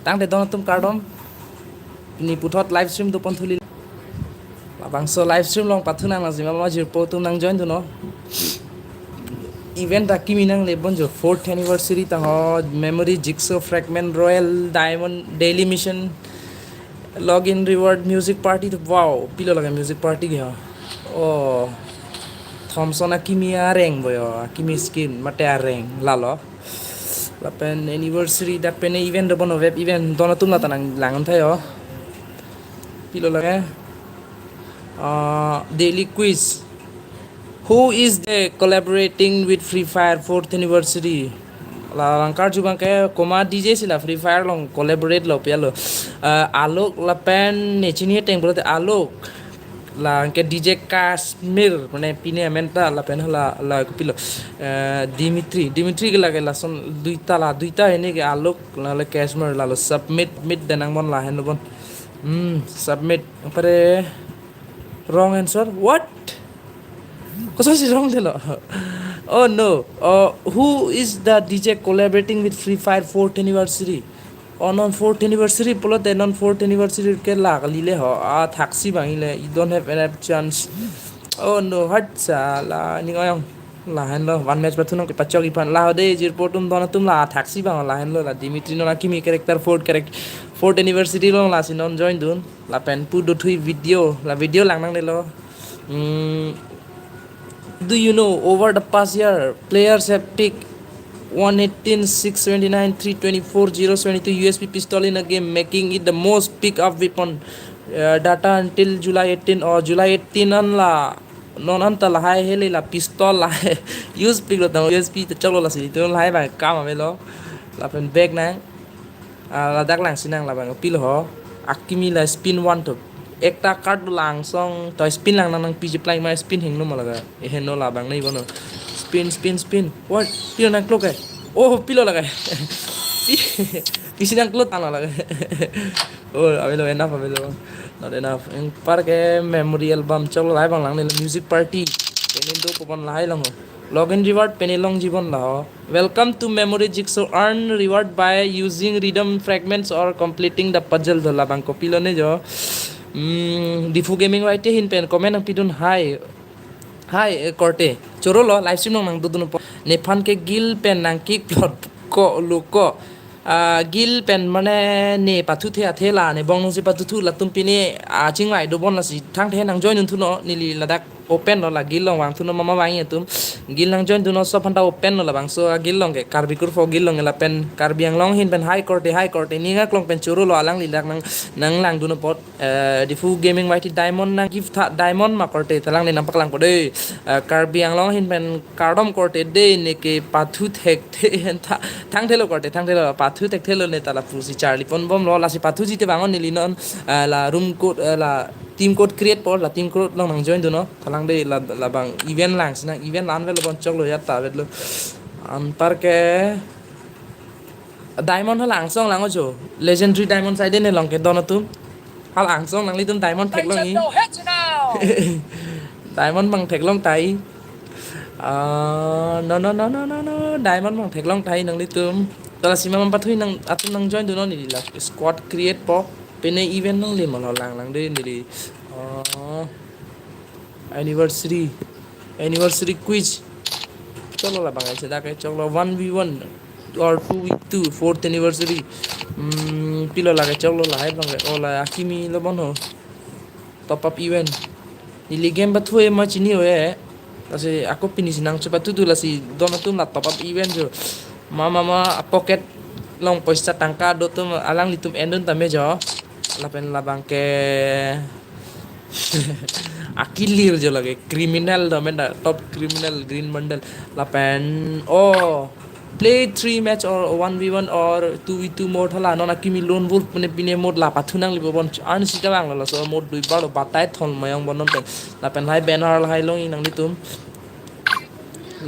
tang te don tum kardom ni puthot live stream to pon thuli labang so live stream long pathuna na jima ma jir po tum nang join tu no event akimi nang lebon jo 4th anniversary ta ho memory jigsaw fragment royal diamond daily mission login reward music party to wow pilo laga music party ge oh Thompson akimi areng boyo akimi skin mate areng lalo lapen anniversary da pen event do bono web event dona tum la tanang langan thayo pilo laga daily quiz. Who is the collaborating with Free Fire 4th anniversary? La langkar jubang kaya koma DJ sila Free Fire long collaborate lo pialo. Alok lapen nechini teng berarti Alok la ke DJ Kashmir mane pine menta lapen la kupilo. Dimitri ke la son duita ini ke Alok la Kashmir la submit mid denang mon la hen bon. Submit pare wrong answer. What? Kok sih wrong deh lo? Oh no. Who is the DJ collaborating with Free Fire 4th anniversary? On 4th anniversary, polo then on 4th anniversary ke lag lile ho. Thaksi bangile. You don't have enough chance. Oh no. Hat la ni ngoyong. Lahan lo one match batu nang pachok ipan lah de jir potum dona tum la thaksi bang lahan lo la Dimitri no kimi character 4th anniversary lo la sinon join dun la pen pu do thui video lang nang de lo. Do you know over the past year players have picked 118, 629, 324, 072 USP pistol in a game, making it the most picked up weapon data until July 18 or July 18 an la non anta la hai hele la pistol la use pick lo USP to chalo la si to la hai ba kam amelo la pen back na la dak lang sinang la bang pil ho akimi la spin one to ekta card lang song to spin lang nang pj play ma spin hing no malagaehen no la bang nei bono spin what pilo nang clock oh pilo laga pisinang clock ana laga oh amelo not enough in parke memory album chalo lai bang lang nei music party penindo popon lai lang login reward penilong jibon la welcome to memory jigsaw earn reward by using rhythm fragments or completing the puzzle dola bang ko pilo ne jo difu gaming right hin pen comment ang pidun hi korte choro lo live stream nang dudun ne fan ke gil pen nang kick plot ko luko gil pen mane ne pathu the athela ne bong si pathu thu la tum pini ching lai do bon la si thang the nang join nun thu no nili ladak open no la gil long wang thu no mama wang tum gil nang join du no so phanta open no la bang so gil long ke karbi kur fo gil long la pen karbi ang long hin pen high court ni nga klong pen choro lo alang lilak nang lang du no pot difu gaming mighty diamond na gift diamond ma korte talang ni nampak lang ko de karbi ang long hin pen kardom korte de ne ke pathu thek the thang thelo korte thang thelo pathu thek thelo ne tala pusi charlie pon bom lo la si pathu jite bangon ni linon la room code la team code create por la team code long nang join du no thalang de la bang event lang sinang event lan velo bon chok lo ya ta velo par ke diamond hal angsong lang ojo legendary diamond side ne long ke dono tu hal angsong lang litum diamond thek long ni diamond bang thek long tai no diamond bang thek long tai nang litum tala sima man pathui nang atum nang join du no ni la squad create po pene event nang le mal lang de ni anniversary quiz chalo la bangai seda ke chalo 1v1 or 2v2 4th anniversary pilo la ke chalo la hai bang ola akimi lo bono top up event nili game ba thue ma chini hoye ase ako pini sinang chopa tu la si dono tum la top up event jo mama pocket long paisa tangka do tum alang litum endon tame jo la pen la bang ke akilir jo lage criminal domenda top criminal green bundle la pen play 3 match or 1v1 or 2v2 mode hala nona kimi lone wolf pune pine mode la pathunang libo bon an sita bang la so mode dui baro batai thon mayang bonon pen la pen hai banner hai long inang litum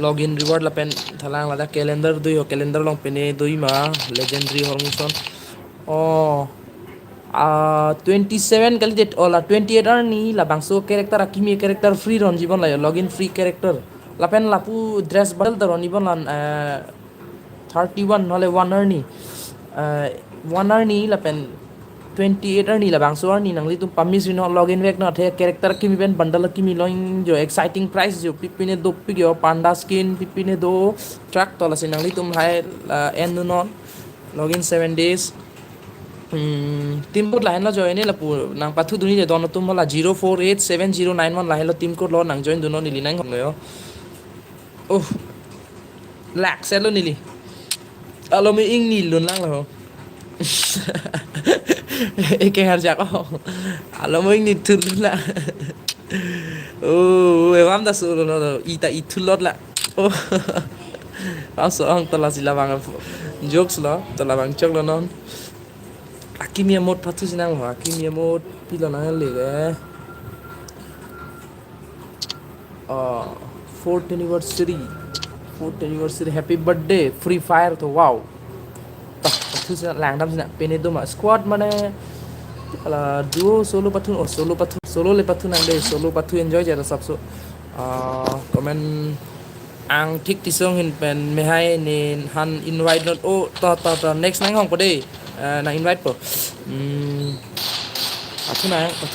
login reward la pen thalang la da calendar dui ho calendar long pene dui ma legendary hormuson 27 kali date ola 28 arni la bangso character akimi character free ron jibon la login free character la pen lapu dress bundle da ron ibon lan 31 hole 1 arni 1 hour ni la pen 28 hour ni la bang so hour ni nang li tum pamis ri no login back no the character ki mi ben bundle ki mi loin jo exciting price jo pipine do pigyo panda skin pipine do track to la sin nang li tum hai end no login 7 days team code lain lo join la pu nang pathu duni je don tum la 048709 lain lo team code lo nang join duno ni li nang ngyo oh lax lo ni li alo mi ing ni lun lang lo cái hạt giặc không alo mo ing ni thul la oh e wam da su lo ita itulot la oh ang so ang tala sila bang jokes lo tala bang chok lo non Akimi Amot pathu sinang ho Akimi Amot pilo na le fourth anniversary happy birthday free fire to wow pathu sinang lang dam sinang pene do ma squad mane duo solo pathu solo le pathu nang de solo pathu enjoy jara sabso comment ang thik tisong hin pen me hai ni han invite not oh to next nang hong ko de na invite po pathu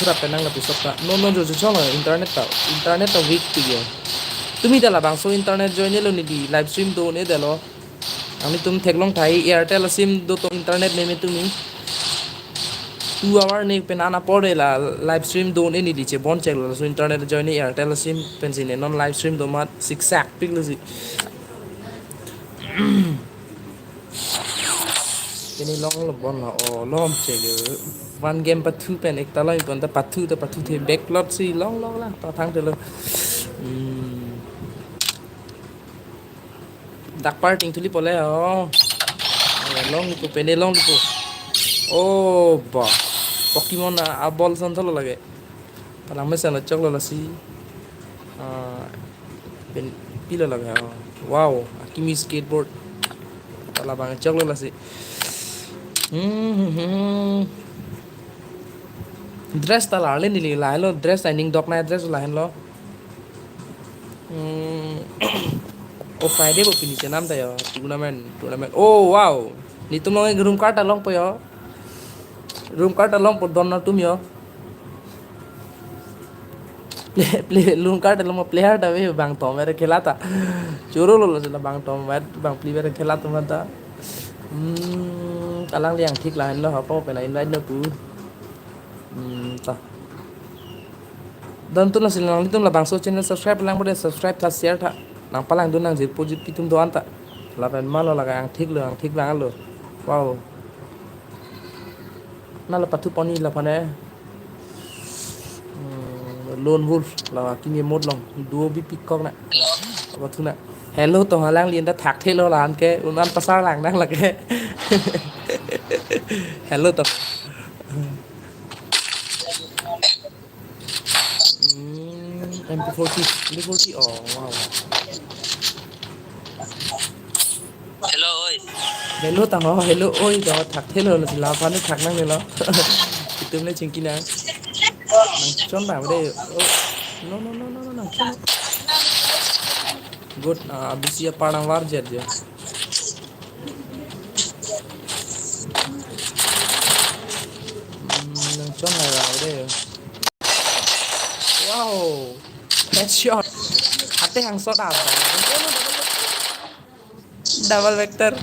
ra penang la pisok ta no jo chong internet ta weak ti yo tumi dala bang so internet join lo ni di live stream do ne dalo ani tum theklong thai airtel sim do to internet ne me tumi 2 hour ne penana pore la live stream do ne ni di che bon check lo so internet join ni airtel sim pensine non live stream do mat six sack pik lo si ini long lo bon la o lom che ge one game pathu pen ek talai kon ta pathu the backlot si long la ta thang te lo dak parting thuli pole o long lipo pene long lipo oh ba pokemon a ball san thalo lage pala me san choklo la si pen pila lage wow akimi skateboard pala bang choklo la si dress ta la le ni la lo dress ending dok na dress la hen lo oh Friday bo finish nam ta yo tournament oh wow ni tum long room card along po yo room card along po don na tum yo play room card along player ta ve bang to mere khelata choro lo la bang to bang player khelata mata kalang liang thik la hen lo ha po pe na invite no ku ta dan tu na silang litum la bang so channel subscribe lang bude subscribe tha share tha nang palang du nang jir pojit pitum do anta la pen malo la ang thik lang lo wow na la pathu pani la phane lone wolf la kini mod long duo bi pikok na pathu na hello to halang lien da thak the lo lan ke unan pasar lang nang la ke hello to MP40 oh wow hello ta ho hello oi do thak the lo la phan thak nang le lo tum le ching kina nang chon ba de no nang chon good abisia padang war jer je nang chon la de wow headshot hate hang shot a double vector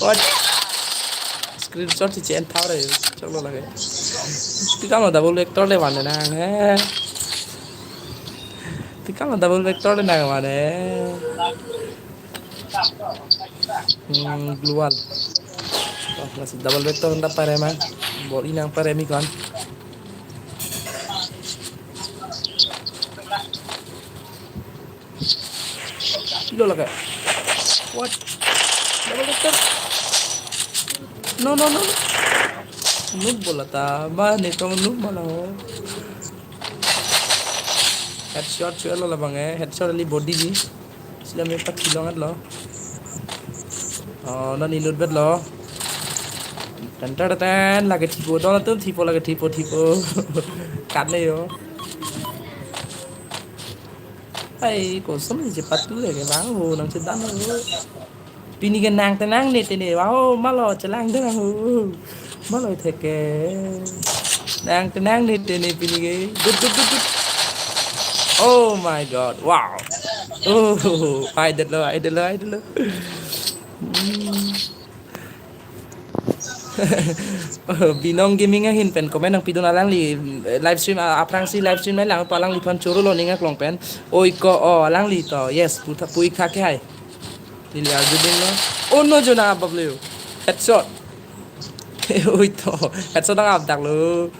what screenshot thì chen thao rồi cho nó là cái cái mà double vector đây mà nè he cái mà double vector đây này mà nè global masih double vector ndak pare mah bol inang pare mi kan lo là cái what double vector no noob bola ta ba ne to noob bola ho headshot chelo la bang headshot ali body ji sila me pa kilongat lo na ni load bet lo tan lage thipo do na tum thipo lage thipo kat ne yo ai ko som ni je patu le ke bang ho nang se dan ho Pini cái nàng tên nàng nè tên này wow má lo chả lang thế nào má lo thiệt kệ nàng tên nàng nè tên này pini cái good good good good oh my god wow oh ai được lo Binong gaming nga hin pen comment ang pidon alang li live stream aprang si live stream na lang palang li pan choro lo ninga klong pen oi ko o alang li to yes puta pui kha ke hai li ar juding lo oh no jona bablu headshot oi to headshot ang ap dak lo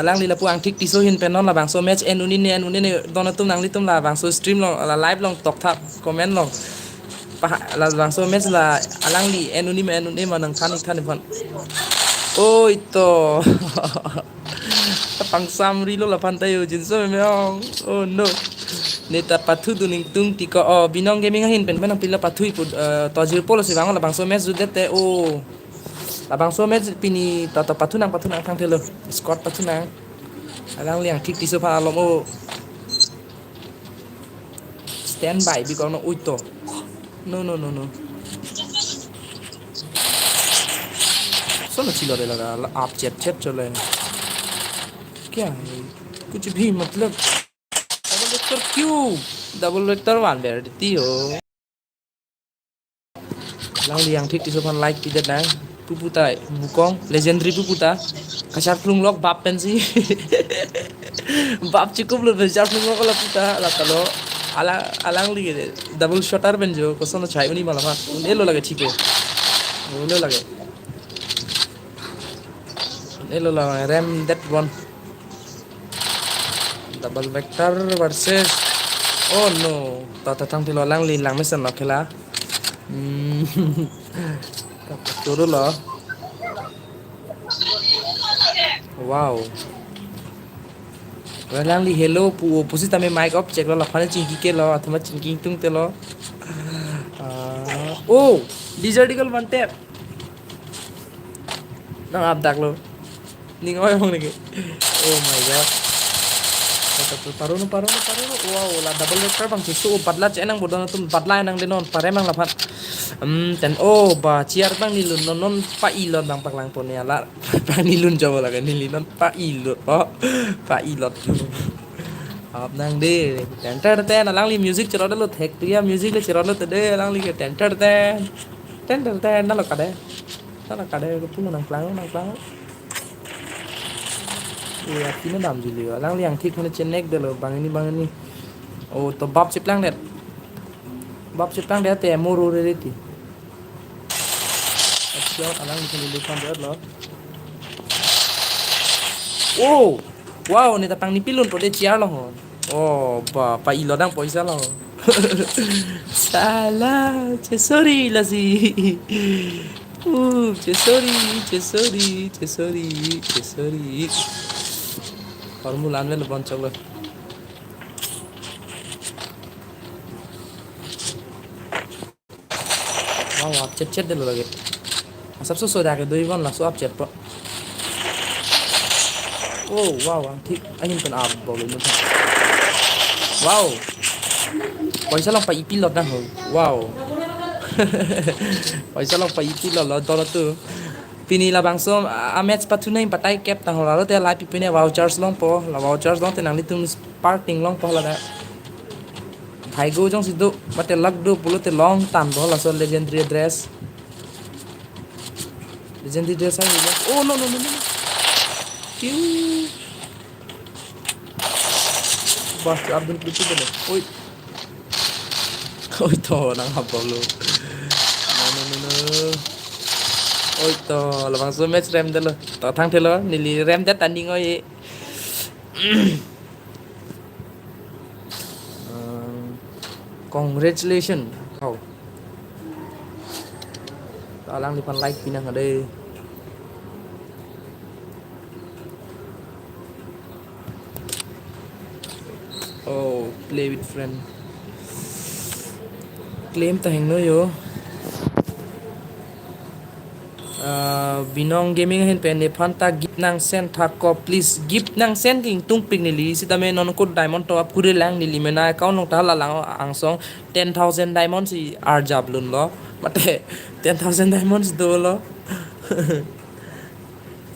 alang li la pu ang thik tiso hin pen non la bang so match enuni ne dona tum nang li tum la bang so stream lo la live long tok thap comment long la bang so match la alang li enuni ma nang khan phan ôi to pang samri lo la pantai o jin so me ong oh no neta pathu duning tung tiko o binong gaming hin pen pen pila pathu pu to jir polo si bang la bang so match ju dete o la bang so match pini to pathu nang thang thelo squad pathu nang alang liang thik tiso pha lom o stand by bi ko no ui to no सोना चिल्ला लगा आप चेप चले क्या है कुछ भी मतलब डबल वेक्टर क्यों डबल वेक्टर वन देती हो lang liang thik ti sopan like ti dan puputa bukong legendary puputa kasar plung lok bap pensi bap cukup lo kasar plung lok la puta la talo alang li double shotter benjo kosono chai uni malama elo lage thiko elo lage elo la ram that one double vector versus oh no ta thang ti lo lang li lang mesan lo khela choro lo wow lang li hello pu posi tame mic up check lo la phane chingki ke lo athma chingki tung te lo oh desertical one tap nang ap dak lo ningoy hong ni oh my god paru no wow la double vector bang su patla che nang bodon tum patla nang denon pare mang la phat ten oh ba chiar bang nilun non pa ilon bang paklang pon ya la bang nilun jawa la kan nilun pa ilot pa ilot ap nang de tenter ten lang li music chero lo thek tia music le chero lo te de lang li ke tenter ten na lo kade ko pu nang klang ya kini dam juli lang liang thik hone chenek de lo bang ini oh to bab chiplang de te moro re ti achha alang ni le kan de lo oh wow ni tapang ni pilun to de chiar lo oh ba pa ilo dang poisa lo sala che sorry la si che sorry formula में बन चलो wow आप chat दे लगे सबसे सोचा के 2 one ला सो आप chat पर oh wow ठीक anh nhìn आप बोलो मुझे wow पैसा लग पाई पिलट ना हो wow पैसा लग पाई पिलट तो तो pini la bang so a match patu nai patai cap tang la te la pi pini vouchers long po la vouchers long te nang li tum sparking long po la da thai go jong si do mate lag do pulo te long tan bo la so legendary dress ai oh no kiu bas abdul putu bele oi to nang hab lo no ôi to là bằng số match rem đó lo to thang thế lo nili rem dat tanding oi congratulations kau tolong di pan like pinang ada oh play with friend claim tahing no yo binong gaming hin pe ne phanta gift nang sen thak ko please gift nang sen king tung ping ni li si tame non ko diamond to up kure lang ni li mena account nong ta la lang ang song 10,000 diamonds si ar jab lun lo mate 10,000 diamonds do lo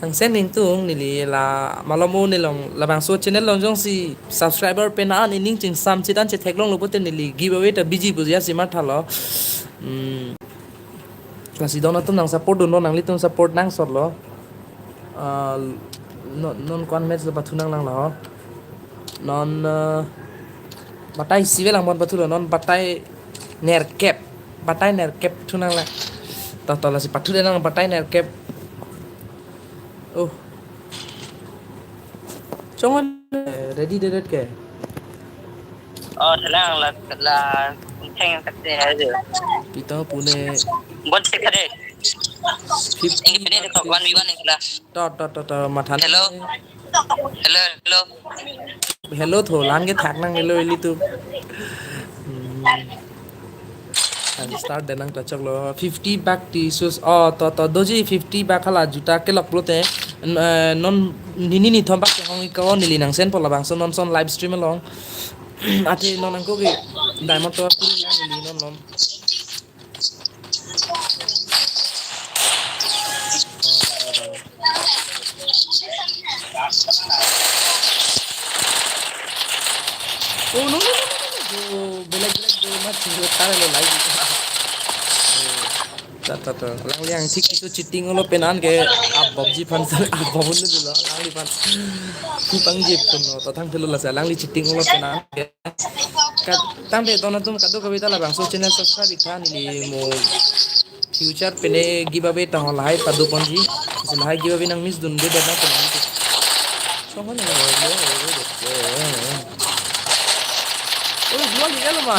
ang sen ning tung ni li la malomo ni long la bang so channel long jong si subscriber pe na ni ning ching sam chitan che thek long lo pote ni li giveaway ta biji buzia si ma thalo kasi daw na tum nang support do no nang litung support nang sot lo non kon match ba thunang lang lo non batai sive lang bon pathu lo non batai ner cap thunang la ta la si pathu de nang batai ner cap oh chongon ready dead ke thế là thanh thật rồi kita pune bon check करे ini pene देखो 1v1 निकला to mathan hello hello tho lang ke thak nang hello eli tu start denang tachak lo 50 back ti sus to doji 50 back khala juta ke lok plote non nini thomba ke hong ko nili nang sen pola bang non son live stream long ati non ang ko ke diamond to puri lang nili non oh no belak do mat tare lo live ta lang liang thik itu cheating lo penan ke ab PUBG fan ab bobun ni lo lang li fan ku pang jep tu no to thang thelo la sa lang li cheating lo penan ke ka tang de don tum kadu kavita la bang so channel subscribe tha ni mo future pene giveaway ta hol hai padu ponji sil hai giveaway nang miss dun de na ko ni so ho ni oh jual ni kan ma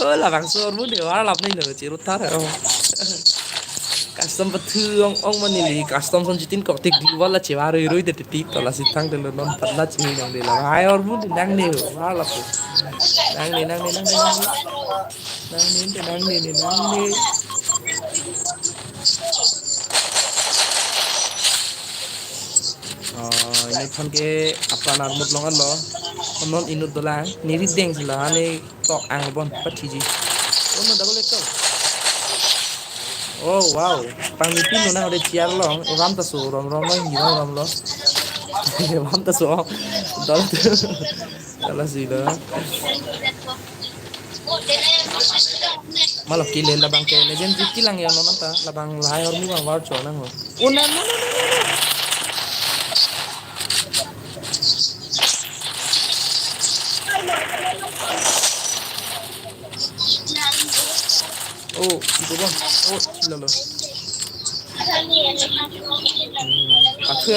oh là bang so mu de war lap ni lo chi rut thar custom pathu ong man ni custom son jitin ko tik di wala che war roi de ti to la sitang de lo non patla chi nang de la hai or mu nang ni war lap nang ni ini phan ke apana mut longan lo non inut dola niri deng sila ne tok ang bon patiji oh no double ekto oh wow pang ni pin na ode chiar long evam ta so rom no hiro rom lo evam ta so dol kala sila malah kile labang ke legend kilang yang non ta labang lai or mu bang war cho nang oh no oh itu bang oh lalo pathu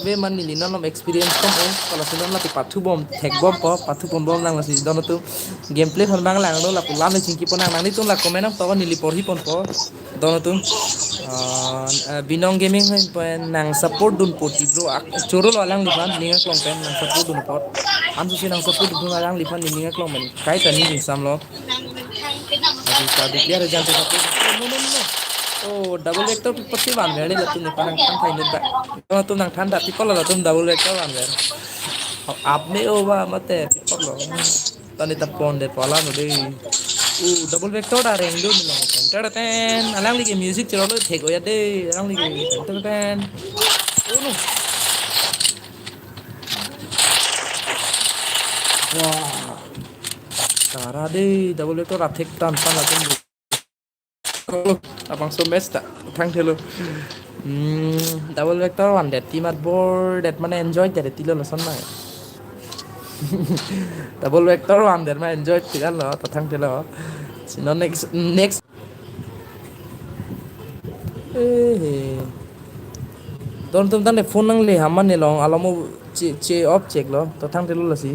be man ni nanom experience kom kalau sudah latih pathu bom tek bom po pathu bom nang lasi dono tu gameplay hon bang lang do la pulam ni cingki ponang nang ni tu la komen am to nili porhi pon po dono tu binong gaming pen nang support dun poti bro choro lo lang lipan ninga klong pen nang support dun pot am su nang support dun lang lipan ninga klong men kai tani ni sam lo dia ada jangan support no oh double vector pasti ban gari la tu ni parang kan thai ni ba no tu nang thanda ti polo la tu double vector ban gari apne o ba mate polo tani tapon de pala no de double vector da reng do ni long ten alang li music chalo lo thek o ya de alang li ten oh no wah tara de double vector athek tan tan la tu abang so match tak thang thelo double vector one that team at board that man enjoy that tilo lo son mai double vector one that man enjoy tigal lo ta thang thelo sino next don tum tan phone nang le haman ne long alamo che off check lo ta thang thelo lo si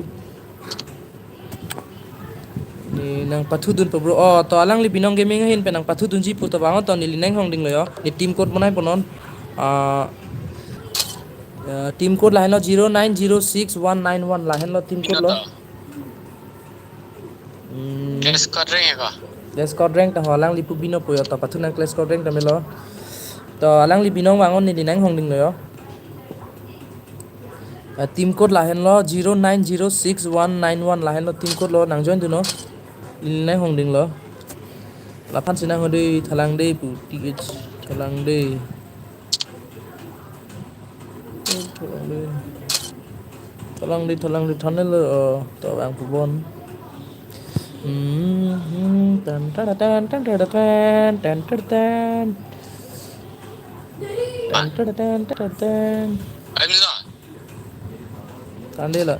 ni nang pathu dun po bro to alang li binong gaming hin pe nang pathu dun ji pu to bang to ni linang hong ding lo yo ni team code banai ponon team code lahen lo 0906191 lahen lo team code lo guess कर रहे हैं का Clash code rank ta alang li pu bino puyo ta pathunan clash code rank ta melo to alang li binong wangon ni dinang hong ding lo yo team code lahen lo 09061191 lahen lo team code lo nang join tu no nang hong ding lo la phan sinang hodi thalang de pu th thalang de thalang de thanel lo to bang pu bon tan tan tan tan tan tan tan tan tan tan Ai mi na. tan đi là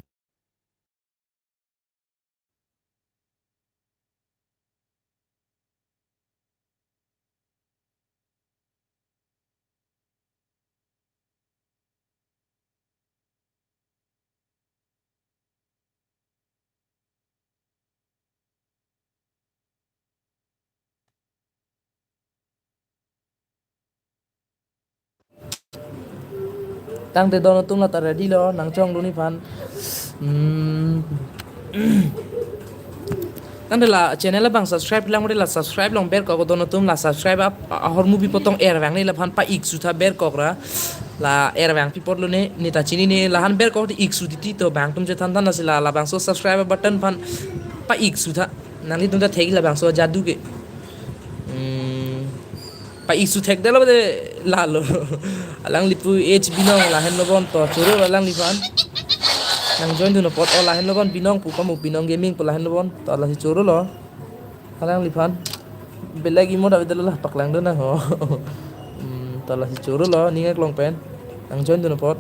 tăng từ đó nó tung là ta ready lo nang trong luôn đi phan tăng từ là channel là bằng subscribe lang là subscribe long ber ko ko nó tung là subscribe up hor movie potong air vang ni là phan pa ik su tha ber ko ra là air vang people lo ne ni ta chini ne la han ber ko ti ik su ti to bang tum je than than là bang so subscribe button phan pa ik su tha nang li tum ta thegi là bang so jadu ke pa isu thek delo de la lo alang lipu h binong la hen logon to choro alang lipan nang join du no pot la hen logon binong pu pamu binong gaming pu la hen logon to la si choro lo alang lipan belagi mo da delo la paklang do na ho to la si choro lo ningak long pen nang join du no pot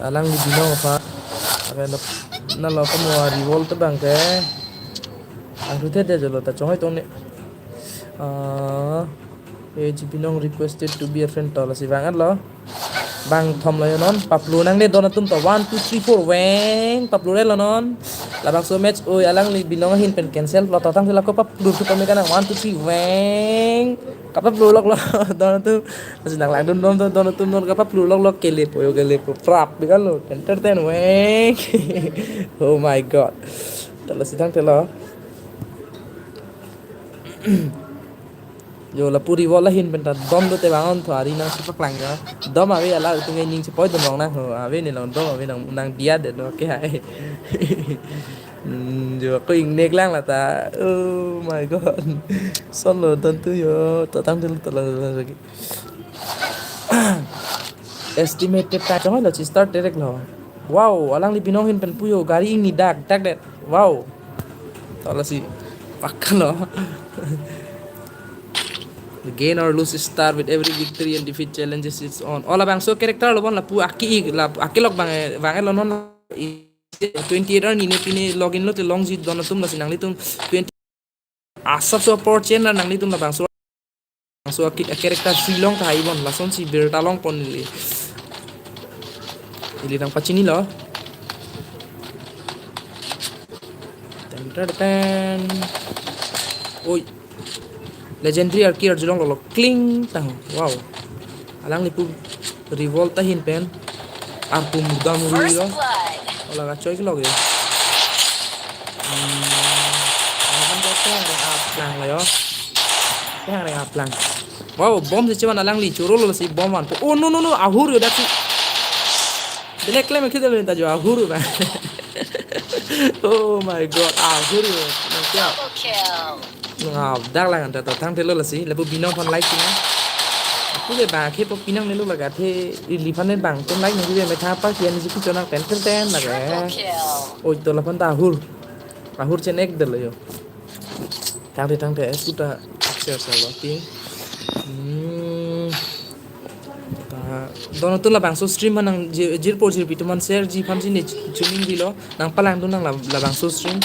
alang li binong pa akan na lo pamu revolt bang ke ang rute de jolo ta chongai to ne page binong requested to be a friend to la si bang lo bang thom lo non paplu nang le don tum to 1 2 3 4 weng paplu le lo non la bang so match oi alang li binong hin pen cancel lo to tang la ko paplu tu pame kana 1 2 3 weng ka paplu lok lo don tu si nang lang don tum non ka paplu lok kele po prap bi kan lo entertain weng oh my god to la si tang te lo yo la puri wala hin benta dom do te bangon thari nang sipak lang ga dom ave ala tu ngai ning sepoi dom nang ho ave ni long dom ave nang dia de no ke hai yo ko ing nek lang la ta oh my god son lo tan tu yo ta tang tu la lagi estimated ta chong la chi start direct lo wow alang li pinong hin pen puyo gari ing ni dak de wow ta la si pakkan lo gain or lose star with every victory and defeat challenges its own ola bang so character lo bon la pu aki lok bang lo non 28 ni ne pine login lo te long ji don tum la sinang li tum 20 asap so por chen la nang li tum la bang so aki character free long ta ibon la son si bir ta long pon li ili nang pachini lo ten oi legendary arki arjulong lo cling tang wow alang lipu revolta hin pen arpu muda muri lo ola ga choi lo ge kan ko te ada aplang lo yo te ada aplang wow bom se chiman alang li churo lo si bom an oh no ahur yo dati dele klem ke dele ta jo ahur ba oh my god ahur yo ngọc đắc là người ta thang thế là gì là bộ pinong fan like chứ cứ để bà khi bộ pinong lên lúc là cả thế đi fan lên bảng tên like này bây giờ mày tháp phát hiện gì cũng cho nó ten là cái ôi tôi là fan ta hur trên ek được rồi thang thế chút ta share lo tiếng dono tu là bảng số stream mà năng jir po jir pitu man share ji fan ji ne chuning di lo nang palang tu nang là bảng số stream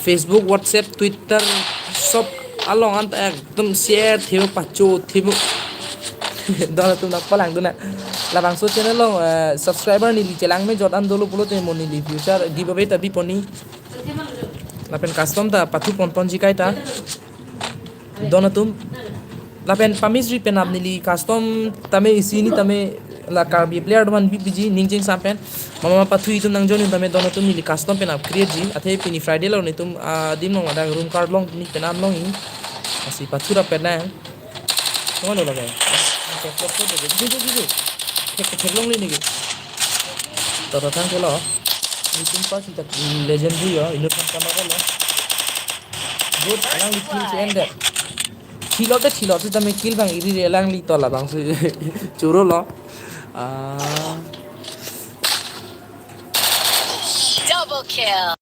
Facebook, WhatsApp, Twitter, shop along an ekdom share theo pacho theo đó là tôi nói có làng tôi nè là bằng số channel long subscriber ni li lang me jot an dolo pulo te moni li future giveaway ta bi poni la pen custom ta pathu pon ji kai ta donatum la pen pamis ri pen apni li custom tame isini tame la karbi player man bi biji ningjing sampen mama pathui tum nang joni tame dono tum ni custom pen up create ji athe pini Friday lo ni tum dim long ada room card long ni pen am long hi asi pathura pen na kemana lo lagi tek long ni tata thang ke lo ni tum pas kita legendary ya ini kan kamera lo good lang ni kill end thilo te tame kill bang iri relang li tola bang churo lo Double kill.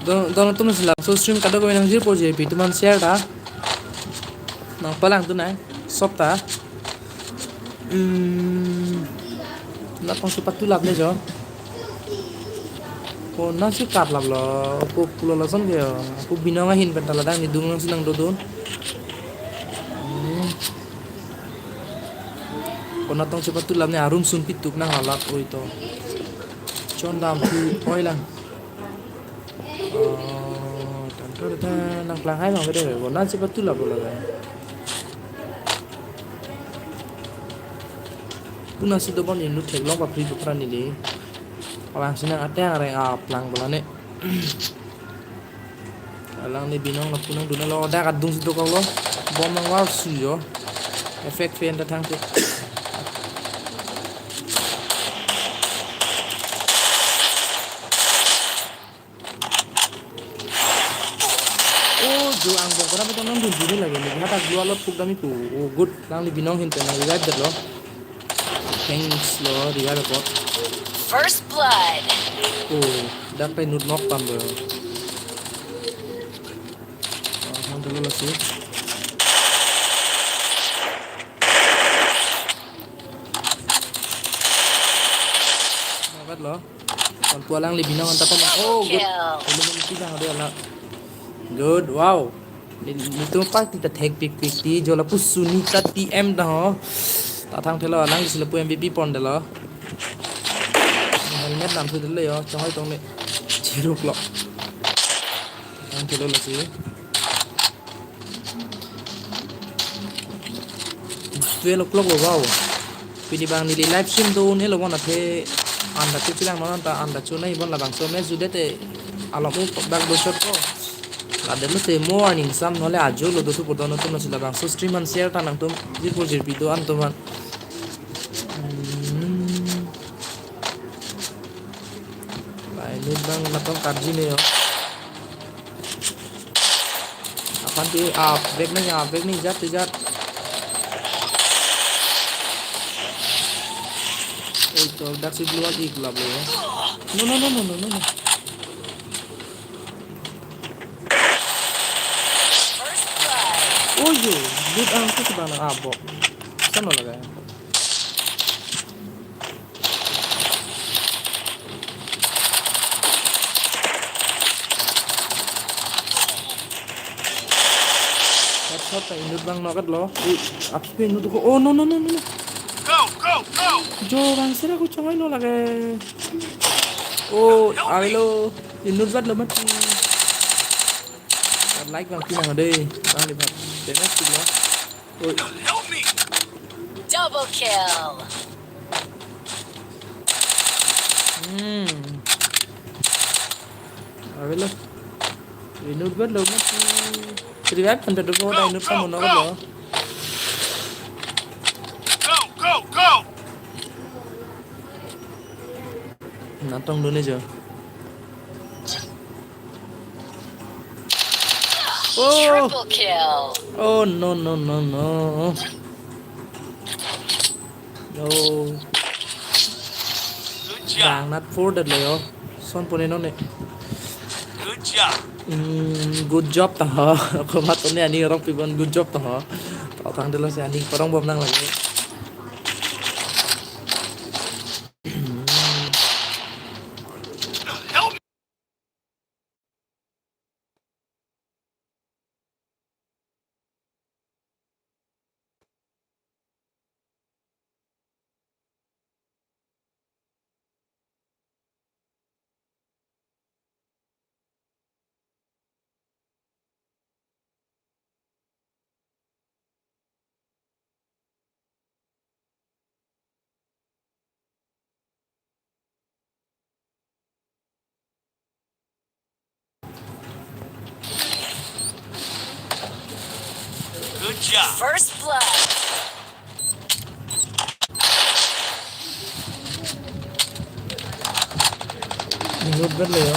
Dono tuh masih langsung stream kadang gue nang zero JP teman share ta nang palang tuh nai shop ta na pang supat tu lap nih jo ko na si kat lap lo ko pulo lo son ge ko binong ahin pentala dang ni dung nang sinang dodon ko na tong supat tu lap nih arum sun pituk nang halap oi to chon dam tu oi lang nang pelang hai bang beda ko na cepat tu lah bola kan puna si dobon ini tek long papri tukran ini abang senang ada yang reng pelang bola ne alang ni binong na punang duna lo da kadung si dokang lo bom nang war si yo efek fen datang tu jo ang bong kora betul nang dulu lagi nih hata dua lot puk dami ku oh good nang di binong hinte nang revive dat lo thanks lo revive bot First blood. oh dak pe nut nok tam bo hang dulu lo sih nabat lo kon pualang li binong anta pa oh good belum mesti dah ada lah good wow itu pas kita tag pick di jola pusuni ta TM dah ta thang thelo lang sila pu MVP pon de lo helmet nam thu de le yo choi tong ne chiru klo thang thelo lo si 12 o'clock lo wow pidi bang ni live stream do ne lo bona the anda tu chilang non ta anda chu nai bon la bang so me jude te alamu bag do shot ko ada lu te morning sam nole ajo lo dotu podo no tuno sila bang so stream and share tanang tum jirpo jirpi do antuman ini bang natong karji ne yo apan ti break nih jat oh to dak si blue lagi club lo no oh yo good ang tu sebanang abo sana lagi shot indut bang nokat lo api pe indut ko oh no go jo bang sira ko chongai no lage oh alo indut bat lo mati like bang pinang ade bang libat denas lo oh Double kill. alo indut bat lo mati revive kan bedo ko dai indut kamu nokat lo Go. natong dune jo Triple kill. oh no bang nat for dat lo yo son pone no ne Good job. good job ta ha ko mato ne ani rong pibon good job ta ha tao thang de lo se ani parang bom nang lagi Good job. First blood. Minute bet le yo.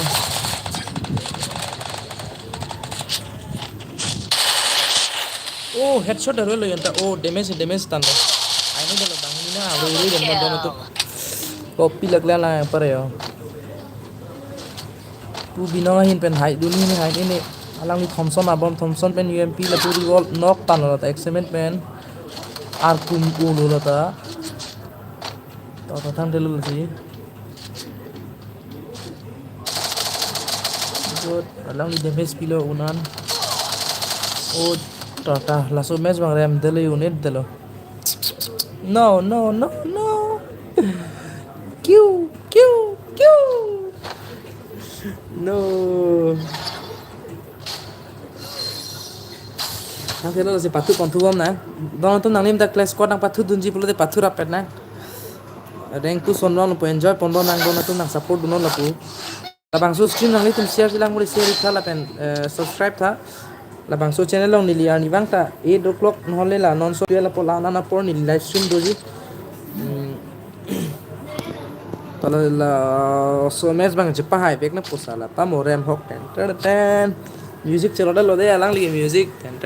Oh, headshot dah lo yanta. Oh, damage tan lo. Aino dah lo bangin na abu uri dan dono tu. Copy lagla la par yo. Tu bina hin pen high duni ni high ini. Alang ni Thompson pen UMP la puri wall knock tan lo ta excellent pen. Arkum ulu lo ta. Thang delu si. Good. Alang ni damage pilo unan. Oh, tata laso match bang rem delu unit delu. No. Q. No. Nang kelo si patu kontuam na. Dono tu nang lim da class squad nang patu dunji pulo de patu rapet na. Rank tu sonron po enjoy pondo nang dono tu nang support duno lapu. Labang so stream nang litum share silang boleh share itha la pen subscribe tha. Labang so channel long niliar ni bang ta 8 o'clock nohole la non so la pola na por ni live stream doji. Tala la so match bang jepa hai pek na posala pa morem hok ten music chalo da lo de alang li music ten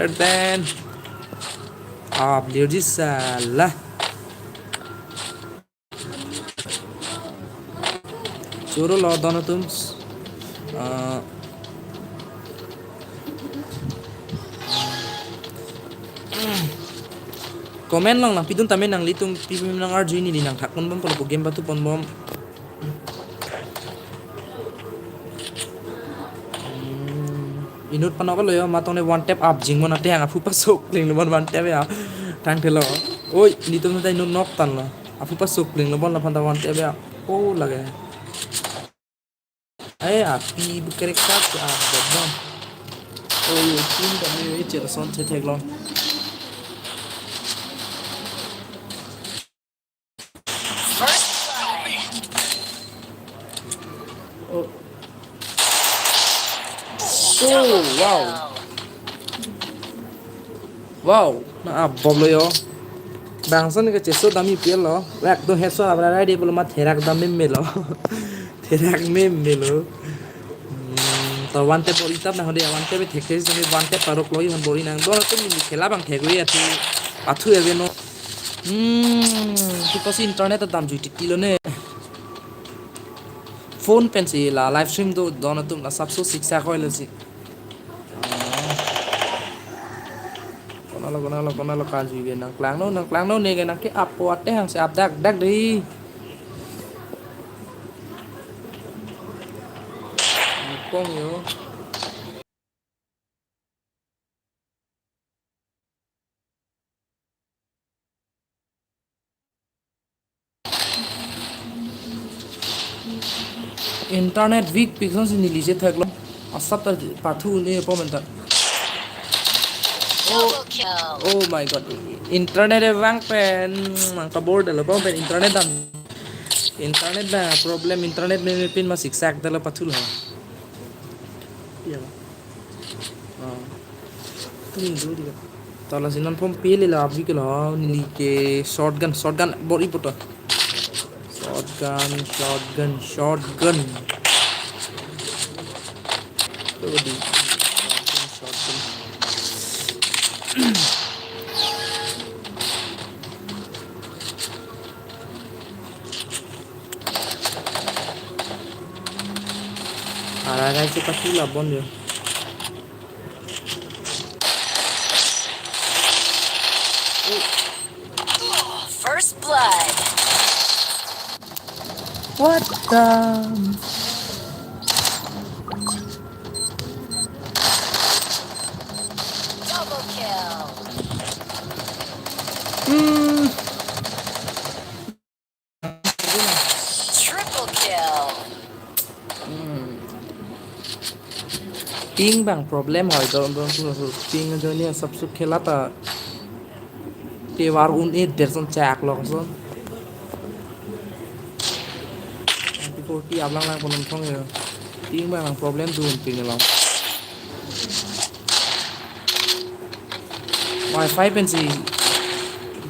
liurji sala choro lo dono tum komen lang nang pidun tamen nang litung pipim nang RG ni nang hakon bom polo game batu pon bom inut panok lo yo matong ne one tap up jing mon ate hang afu pasok ling lo one tap ya tang thelo oi litung tai inut nok tan lo afu pasok ling lo bon la phanta one tap ya o lage ai api bukerek sa a bom oi tin da me che son che thek lo Oh, wow, na bom lo yo. Bangsan ke cheso dami piel lo. Wak to heso abra rai de bolo ma therak dami melo. Therak melo. To one tap bori tap na hode one tap thekse sami one tap parok loi hon bori nang. Don to ni khela bang thegui ati. Athu ebe no. Tu pasi internet dam jui tikilo ne. Phone pen si la live stream do don tum la sabso siksa khoi le si. Konalo kan ji ge nang klang no ne ge nang ke up wat te hang se up dak di kong yo internet weak pixel si nili je thaklo asap ta pathu ne pomenta Double kill. Oh my god, internet bang pen ka board lo bang pen internet na problem internet me pin ma siksak dala pathul ha ya tu do diga tala sinan pom pele la abhi ke la ni ke shotgun bori poto shotgun to di shotgun Aragai se patula bon yo. First blood. What the Double kill. Triple kill. ping bang problem hoy don tu ping jo ni sabse khela ta te war un e derson chak lo son 40 ablang lang ponon thong yo ping bang problem tu ping lo wifi pen si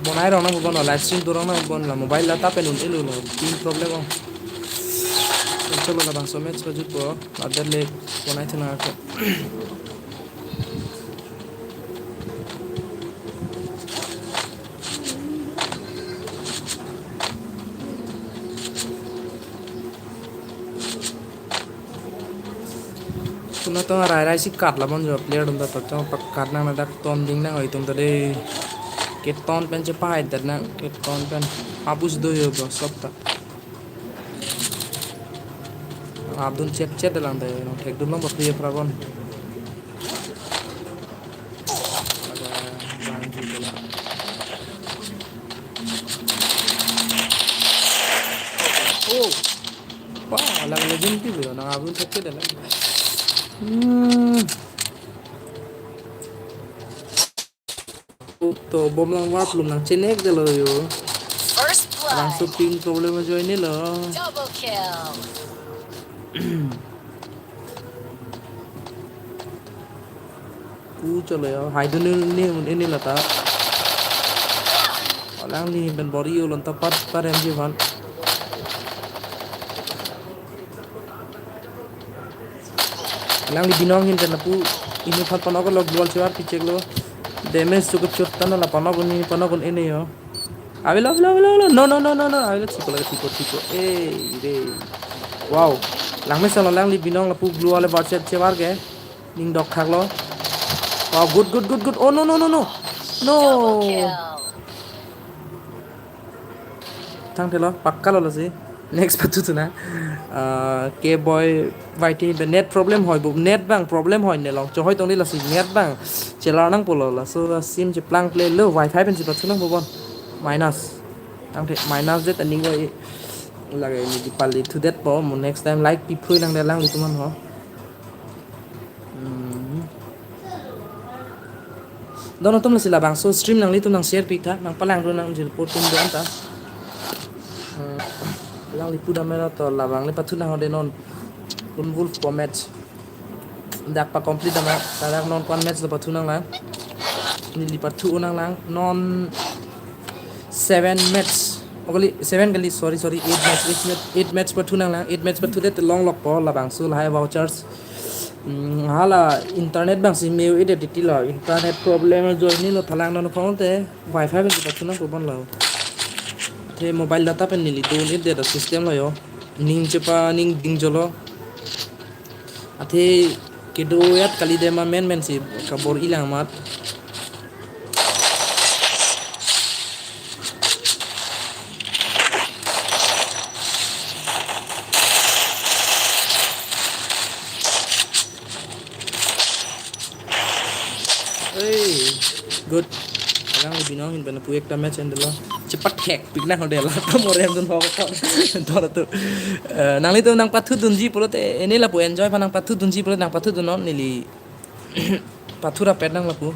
bonai rong na bon live stream tu rong na bon la mobile la ta pen un elu lo ping problem oh chalo la bang so match ko jut bo other le bonai thina ko tuna to rai si kat la bon jo player dum ta to pak kat na na dak tom ding na hoi tum ta de ke ton pen che pai da na ke ton pen abus do yo bo sob ta abdun chat dalam da no thek dum no bo priya pragon oh wah lang legend ti bo na abdun chat dalam to bom lang war plum nang chenek de lo yo First lang blood. so ping problem jo ini lo Double kill. chalo yo hai dun ni ini la ta lang ni ben body yo lon ta pat par em ji van lang li binong hin ten pu ini phat panok lo bol chwar pi chek lo damage to chot tan la panok ini yo avelo no avelo chico re wow lang me sala lang li binong la pu blue wale bar chet chewar ke ning dok khak lo wow good oh no Double kill. thang thelo pakka lo si next patu tu na ke boy vaiti be net problem hoy bu net bang problem hoy ne long cho hoy tong ni la si net bang chela nang polo la so sim che plang play lo wifi pen si patu nang bo bon minus thang the minus det ani go la ge ni pali to that po mo next time like pi phui nang de lang li tu man ho dono tum la sila bang so stream nang li tu nang share pi tha nang palang ro nang jil po tum don ta lang li puda mera to labang le pathu na hode non kun wolf po match dak pa complete dama tadak non kon match le pathu nang lang ni li pathu nang lang non 7 match okali 7 gali sorry 8 match pathu nang lang 8 match pathu det long lock po labang sul high vouchers hala internet bang si meu edit lo internet problem jo ni lo thalang non phone te wifi ben pathu nang ko bon lo thế mobile data pen nili do ni data system lo yo ning chepa ning ding jolo athe kedo yat kali de ma men si kabor ilang mat hey good lang binong hin ben pu ekta match endelo cepat hack pikna hodela to more dun ho ka dora tu nang itu nang pathu dunji pulote ini la pu enjoy pa nang pathu dunji pulote nang pathu dunon nili pathura pet nang la pu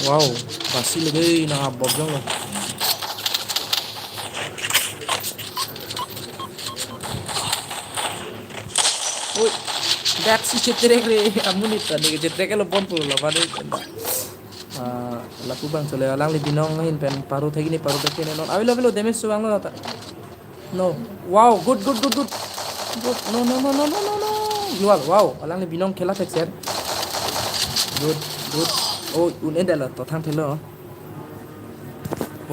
wow pasti lagi nang abob jong lo oi that's chetrek re amuni tani chetrek lo pon pulo la pare laku bang chole alang li binong hin pen paru thegi ni paru thegi non avelo damage so bang lo ta no wow good no lual wow alang li binong khela thek set good oh un endela to thang thelo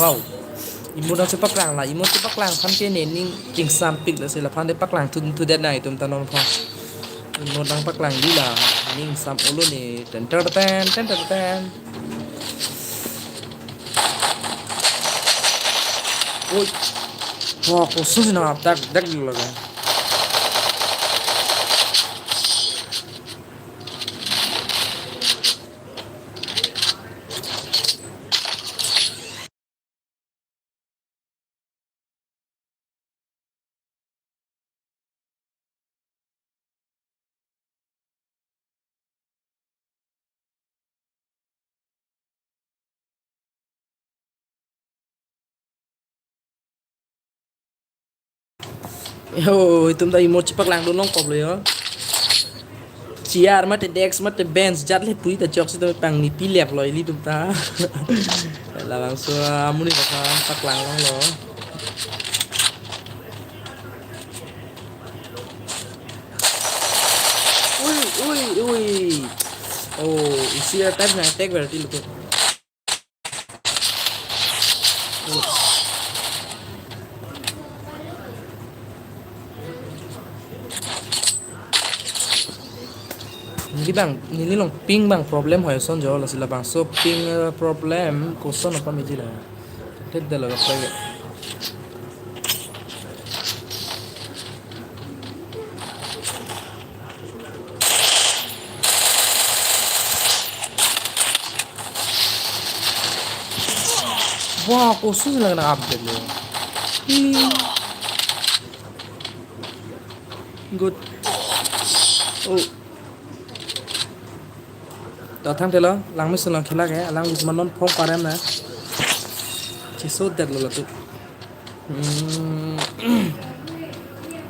wow imu na sepak lang la imu sepak lang phan ke ne ning king sam pik la se la phan de pak lang tu det nai tum tanon pha imu nang pak lang di la ning sam ulo ni ten ôi wow có số gì nào tag đắc được là ôi tụi ta emote pak lang luôn long cọp rồi á chair mate desk mate bench jat le pui ta chok si to pang ni pi lek loi li tum ta la bang so amuni ka tak lang long lo ui oh isi type na tag ver ti lu Nili long ping bang problem hoy son jo la sila bang so ping problem ko son apa mi jila ted da la pa wah ko son la na update lo good oh tao thang thế lo lang mới sung khela cái lang mình non phong parem na chỉ số đẹp là tụ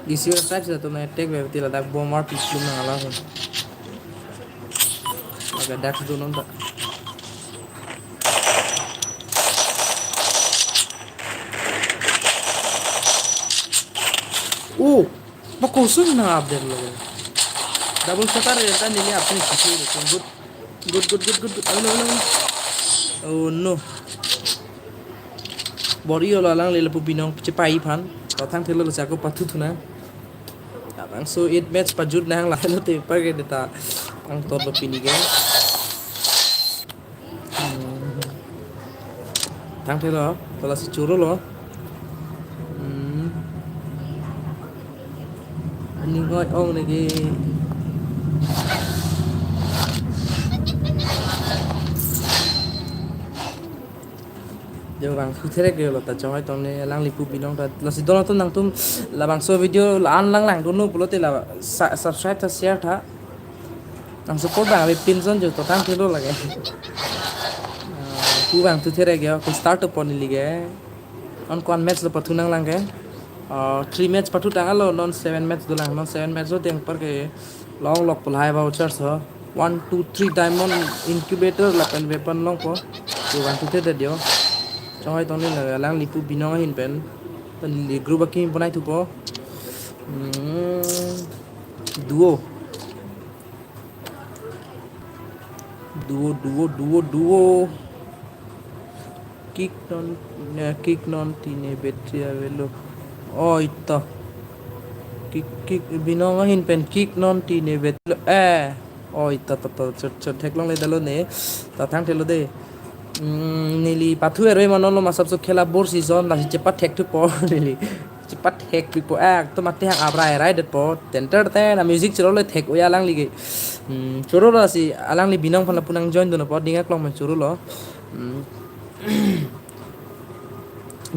đi siêu type là tụi này take về thì là đặt bomb mar pitch luôn là rồi cái dax do non ta bao cô sung na update lo double shutter এটা নিলে আপনি খুশি হবেন good hello oh no body lo lang le pu binong che pai phan to thang thelo lo cha ko pathu thuna abang so 8 match pajut nang la lo te par ke data ang to lo pini ge thang thelo to la si churo lo anh gọi ông này cái giờ bang thu thế cái là ta cho hai tuần này lang lipu binong ta là si dono tuần nang tum là bang so video là an lang lang dono pulo te là subscribe ta share tha nang support bang với pin zone jo to thang thelo lage tu bang thu thế cái start up pon li ge on kon match lo pathu nang lang ke 3 match patu tangalo non 7 match dulang non 7 match do teng par ke long lock pulhai vouchers ho 1 2 3 diamond incubator la pen weapon long po tu wan tu te dio choi tong ni la lang lipu binong hin pen pen li group akim bonai tu po duo kick non tine battery avelo oh ito kick binong hin pen kick non tine battery oh ito chot thek long le dalo ne ta thang thelo de nili pathu eroi manon lo masab so khela bor season la chepa thek tu po nili chepa thek tu po to mate hang abrai rai det po tenter te na music chiro le thek oya lang lige choro la si alang li binong phan punang join do no po dinga klong man choro lo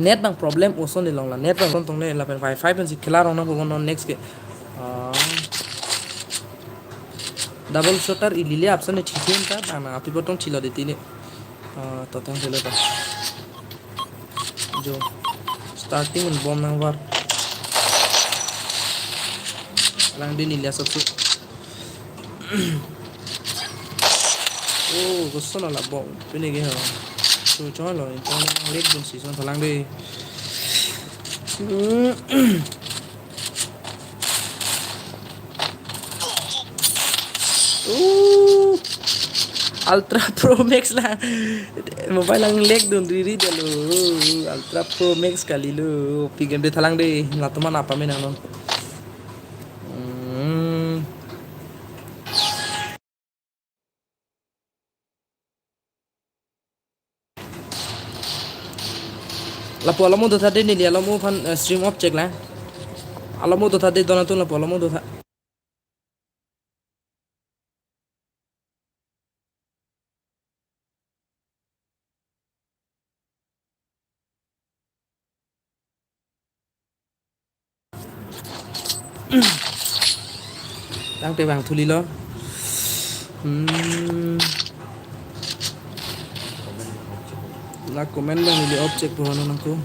net bang problem oson ni long la net bang tong le la pen wifi pen si khela rong na ko non next ke double shutter ilile option ne thikhen ta bana api botong chilo de tine to tang chelo ta jo starting in bomb nang war lang din ilya sab oh gusto na la bomb pinige ha so cho lo to lek dun season thalang de Ultra Pro Max lah mobile lang leg dun riri dalo Ultra Pro Max kali lo pigam de thalang de na teman apa menang non lapo alamo do thade ni alamo fan stream object la alamo do thade dona to lapo alamo do tha đang tay vàng thuli lo la comment bang ni object po ano nang ko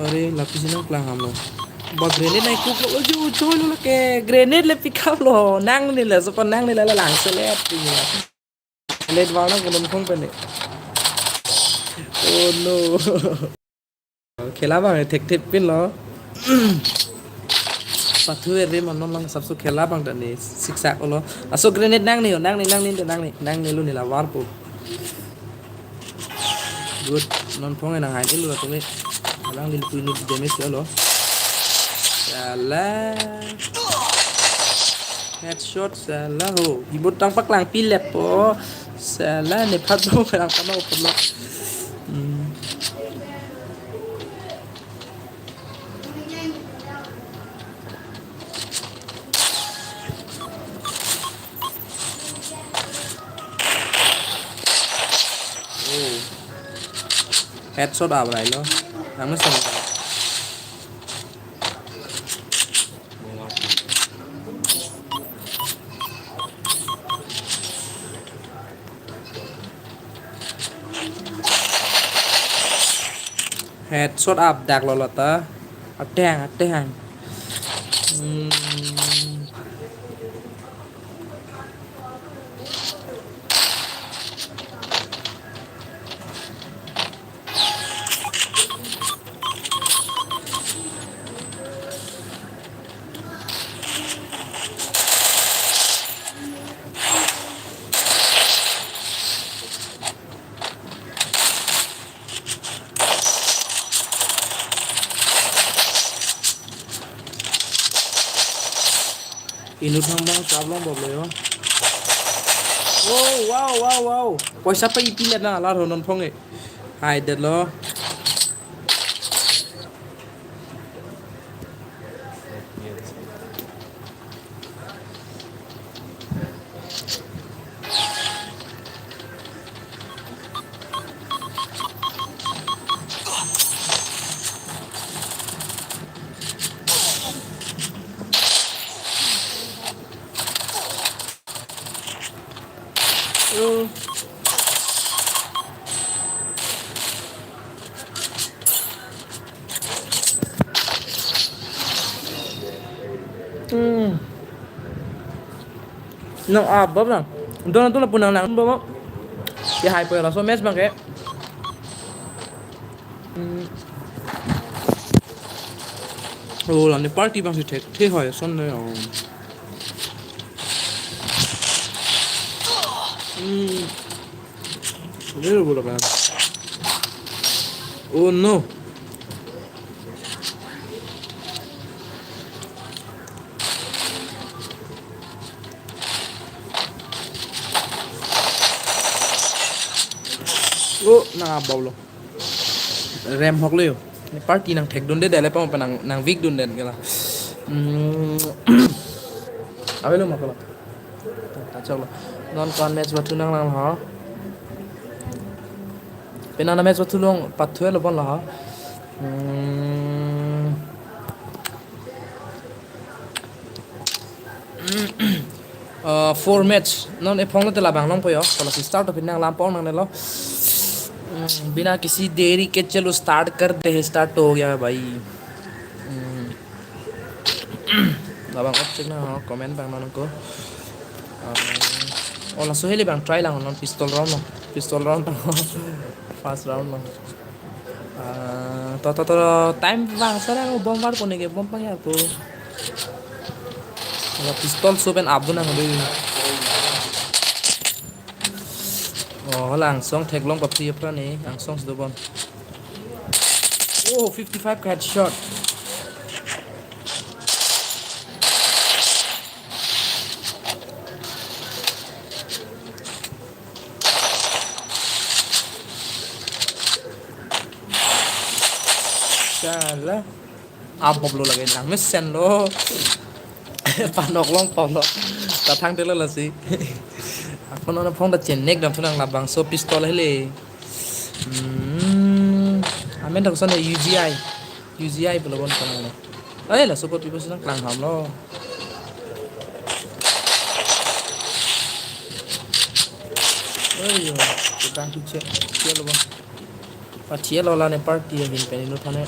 are lapis nang klang ham lo Ba grenade này cúp lo ju chui lo ke grenade le pick up lo nang ni le so kon nang ni le lang se le ti le vào nó còn không bên này oh no खेला bang tek tek pin lo pathu ere man non lang sabsu khela bang da ni siksa ko lo aso grenade nang ni nang ni lu ni la war pu good non phong nang hai lu tu ni lang ni tu ni damage lo salah headshot salah ho ibut tang pak lang pilet po salah ne phat bo lang kama ko lo headshot à lại lo làm nó xong headshot up đặc lo là ta at hàng inut hambang problem boleh wow poisa pa ipilet na lar honon phonge hai det lo no bóp rằng tôi là punang lang bóp cái hai bữa là số mess bằng cái làm cái party bằng sự thế hỏi xong rồi little bit of that. Oh no. Oh, na bao lo. Rem học liu. Ni party nang thek dun de dele pa nang week dun den kala. Abe lo makala. Ta chalo. Non con match batu nang lang ha. Penana match batu long pathu lo bon la ha. Four match non e phong te la bang long po yo kalau start to pinang lam pong nang ne lo बिना किसी देरी के चलो start कर they start हो गया है भाई là bang object na ho comment bang non ko ola so heli bang try lang non pistol round first round no to time bang sara bom war ko ne ke bom pang ya ko ola pistol so ben abu na ngoi langsung tag long bab siap kan nih langsung sudah bon 55 headshot salah apa lo lagi nang mesen lo panok long polo tatang telo lah sih aku nona phong da chen nek dam thunang labang so pistol hele amen dak son UGI belon kon ne ai la support people sinang klang ham lo oi yo kita tu che lo bon pa che lo la ne party hin pe no thane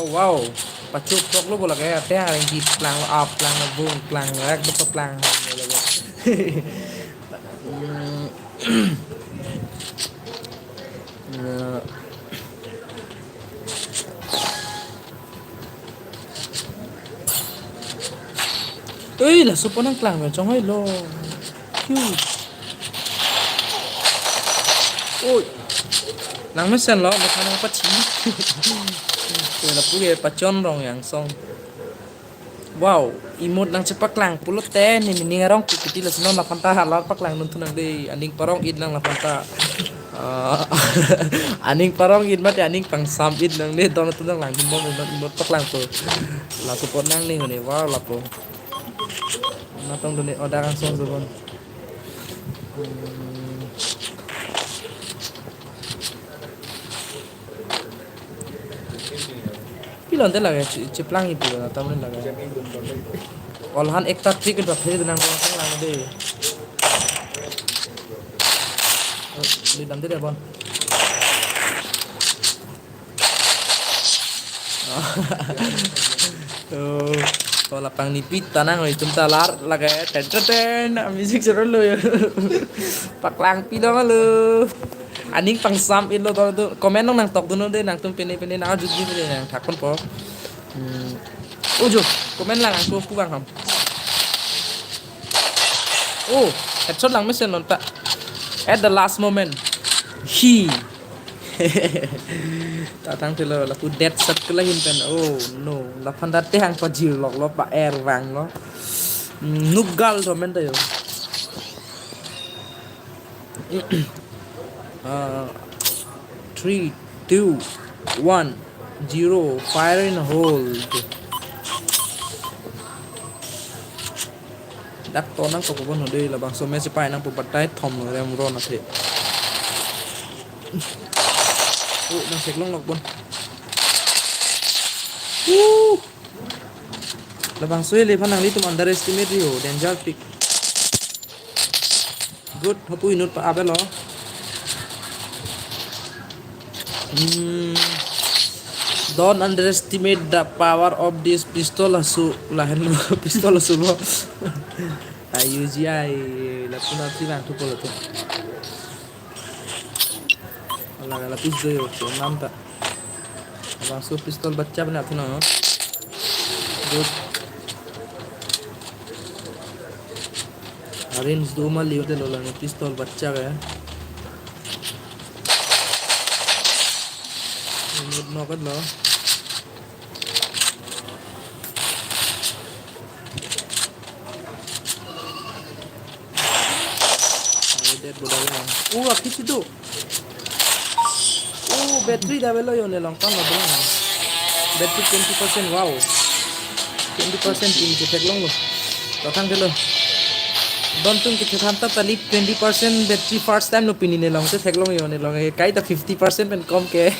Oh wow, pachuk tok lo bola kayak teh yang di plang lo up, plang lo boom, plang lo ek betul plang lo. Ơi là super năng plang vào trong ấy lo. Ôi, nang mesen lo, một thằng bắt chí. Rồi là punya pacon rong yang song. Wow, imut nang cepak lang pulot teh ni ngarong kiti las non la panta halal pak lang nuntun nang de aning parong id nang la panta. Aning parong id mat aning pang sam id nang de don tu nang lang bom imut pak lang po. La support nang ni ngene wow la po. Natong duni order ang song zubon. Pilon te lage chiplang itu na tamne lage. Olhan ekta trick itu pheri dunang kong lang de. Di dam de bon. Oh, lapang nipit tanang oi tumta lar lage ten music seru lo yo. Paklang pilong lo. Aning pang sam ilo to komen nang tok duno de nang tum pene na jud di de nang thakon po. Ojo, komen lang aku bang ham. Oh, headshot lang mesen non ta. At the last moment. He. Tatang tilo la ku dead shot kala pen. Oh no, la phanda te hang pa jil lok lo pa air wang lo. Nugal to men ta yo. 3, 2, 1, 0, fire in a hole. Dak to nang ko bon hode la bang so me sipai nang pu patai thom rem ro na the. Nang sek long lok bon. La bang so le phanang li tum underestimate yo danger pick. Good, hapu inut pa abe lo. Don't underestimate the power of this pistol asu lahan lo pistol asu lo. Ayu jai la puna ti lang tu polo tu. Ala pistol yo tu nam ta. Abang su pistol bacca bana tu no. Good. Arrange do mal liyo de lo lang pistol bacca ga. No kan lo. Dead bola lang. Apa itu? Battery dah belo yo ne long kan lo bang. Battery 20% wow. 20% ini cetek long lo. Tatang belo. Dontung kita thanta tali 20% battery first time lo pini ne long cetek long yo ne long. Kai ta 50% pen kom ke.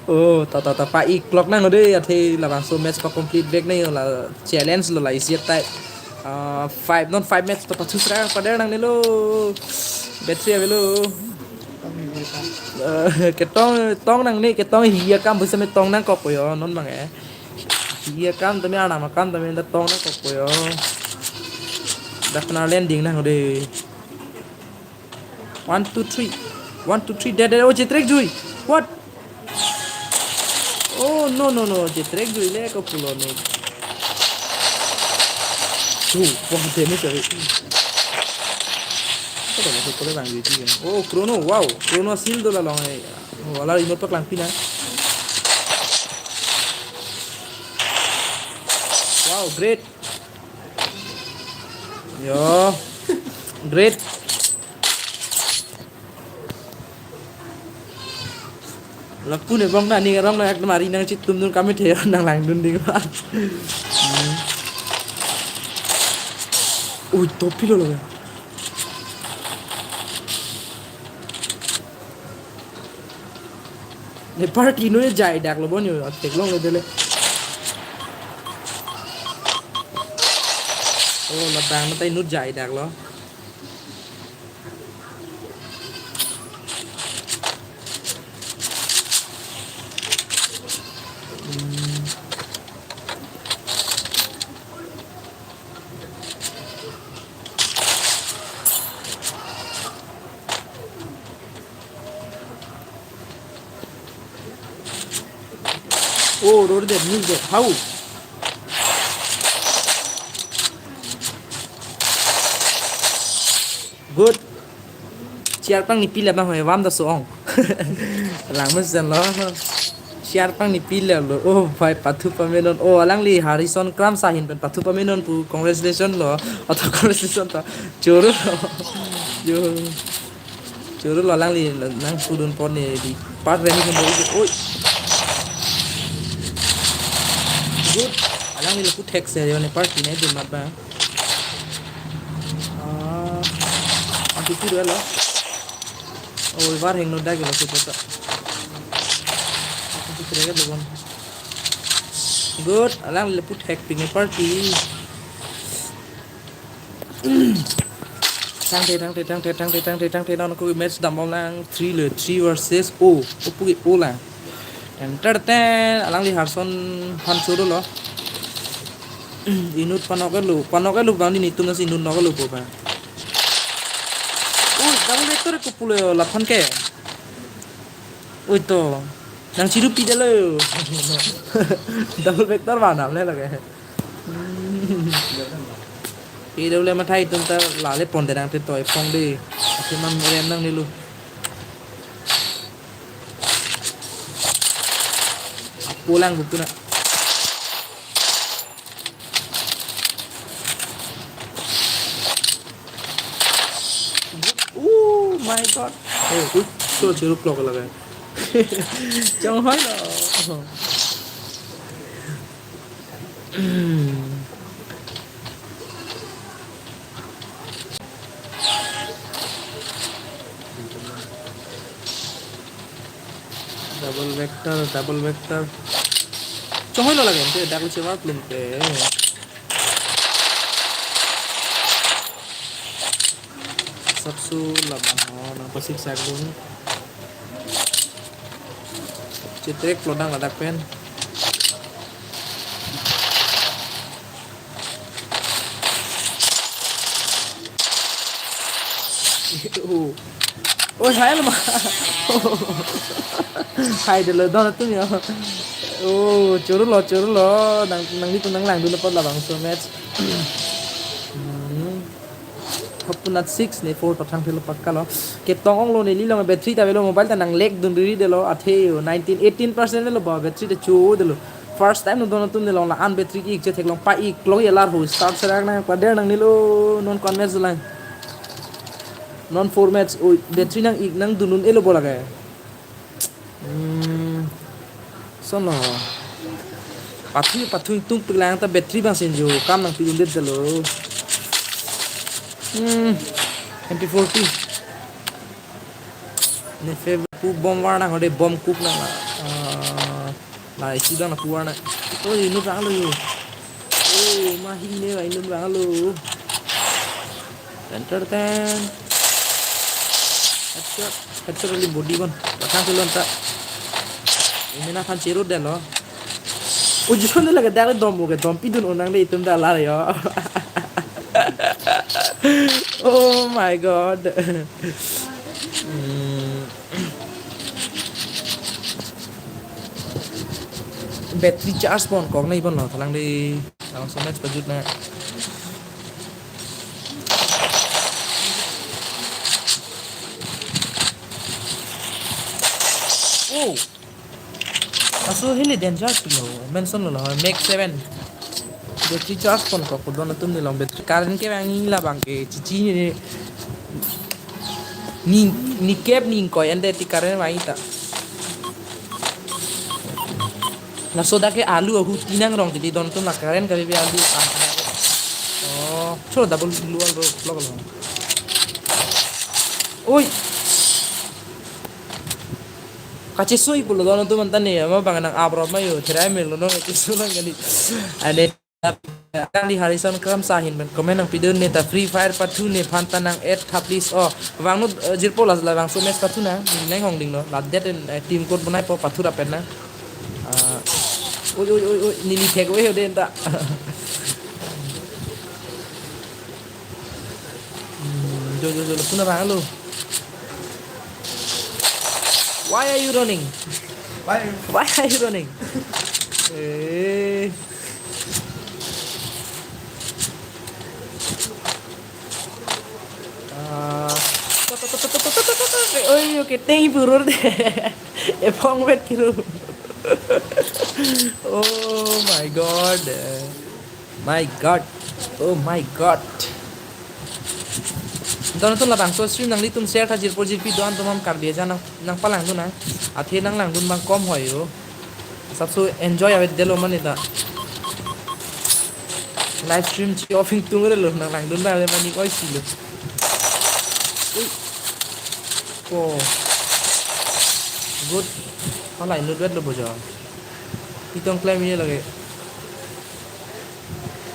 Oh, ta pa i clock nang no de athi la bang so match pa complete back nahi la challenge lo la isiat tai 5 non 5 match to pa chusra pa der nang ne lo battery avelo ke tong nang ne ke tong hiya kam buse me tong nang ko yo non mang e hiya kam tami ana ma kam tami da tong nang ko yo da pana landing nang de 1 2 3 1 2 3 dead oh jetrek jui what. Oh no, jetrek jui le ko pulo ne. Wah damage ari. Apa dah ko le bang ji ti. Oh chrono wow, chrono seal do la long ai. Oh ala remote pak lang pina. Wow, great. Yo. Great. Laku ne bang na ni rong na ek mari nang chit tum kami the nang lang dun ding ba. Ui topi lo lo. Ne party no jai dak lo bon yo tek long le dele. Oh la bang na tai nut jai dak lo. Oh, road there, news there. How? Good. Share pang ni pila bang hoy wam da song. Lang mas jan lo. Share pang ni pila lo. Oh, bhai pathu pamenon. Oh, alang li Harrison Kram sahin pen pathu pamenon pu congratulations lo. Atho congratulations ta. Choro lo. Yo. Choro lo alang li nang pudun pon ni di part reni kan do. Oi. Good. Alang li put text se yo ne part ni dun mat ba. Anti pura lo. Oh, var heng no dag lo kita. Aku kira kan good. Alang le put hack ping party. Tang non ko match dam lang 3 le 3 versus O. Opu O la. Enter ten alang li Harson han suru lo. Inut panoke lu bang ni tung si inut no lu po ba. Double vector ko pulo laphan ke. Oi to. Nang chiru pi delo. Double vector ba nam le lage. Pi dole ma thai tum ta la le pon de nang te toy phong de. Ati man rem nang ni lu. Pulang buku na. My God. Oh, good. So chiru block lगा है. Chẳng hỏi là. Double vector. Chẳng hỏi là lगा है. Double chiru block lên पे. Sabsu labang nang pasik sagun citrek lodang ada pen oh hai lama hai de lo don tu ya oh churu lo nang ni tu nang lang du lepas labang so match Hapunat 6 ne 4 patang phelo pakka lo kep tong ong lo ne li lo battery ta velo mobile ta nang leg dun ri de lo athe 18% lo ba battery de chu de lo first time no don tum ne lo la an battery ki che thek long pa ik lo ya lar ho start sarang na kwa der nang ni lo non kon match lang non format o battery nang ik nang dunun elo bola ga son lo pathu tung plang ta battery bang sen jo kam nang pi dun de lo MP40 ne favorite pu bom warna hode bom cook na la isi da na pu warna to inu rang lo oh ma hi ne wa inu rang lo enter ten headshot li body ban patang tulon ta ini na kan chero de lo ujon le laga da dom bo ge dom pi dun onang de itum da la yo Oh my God. Battery charge pon kok nai pon lo thalang di langsung match pajut na. Oh. Aso hele danger lo mention lo make 7. Battery charge pon kok don tum ni long battery current ke bang ni la bang ke chichi ni kep ni ko ende ti current mai ta na soda ke alu ahu tinang rong ti don tum la current ka be alu oh cholo double lual ro log lo oi kache soi pulo don tum man ne ma bang nang abro ma yo thirai me lo no ke sulang gani ane Kali Harrison Kram sahin ben komen nang pidun ne ta Free Fire patu ne phanta nang et thaplis o wang no jirpo las la wang so mes patu na neng hong ding no la det team code banai po patu ra pen na oi ni ni thek we den ta jo puna bang lo why are you running Eh. Ah. Ôi, cái tên vừa rồi em phong vết kiểu. Oh my god. My god. Oh my god. Doon tu labang so stream nang litum share tha jirpo jirpi doan tumam kar dia jana nang palang tu na athe nang lang dun bang kom hoyo sabso enjoy avet delo mani ta live stream chi offing tungre lo nang lang dun ba le mani koi silo oh good halai nu duet lo bojo itong claim ni lagi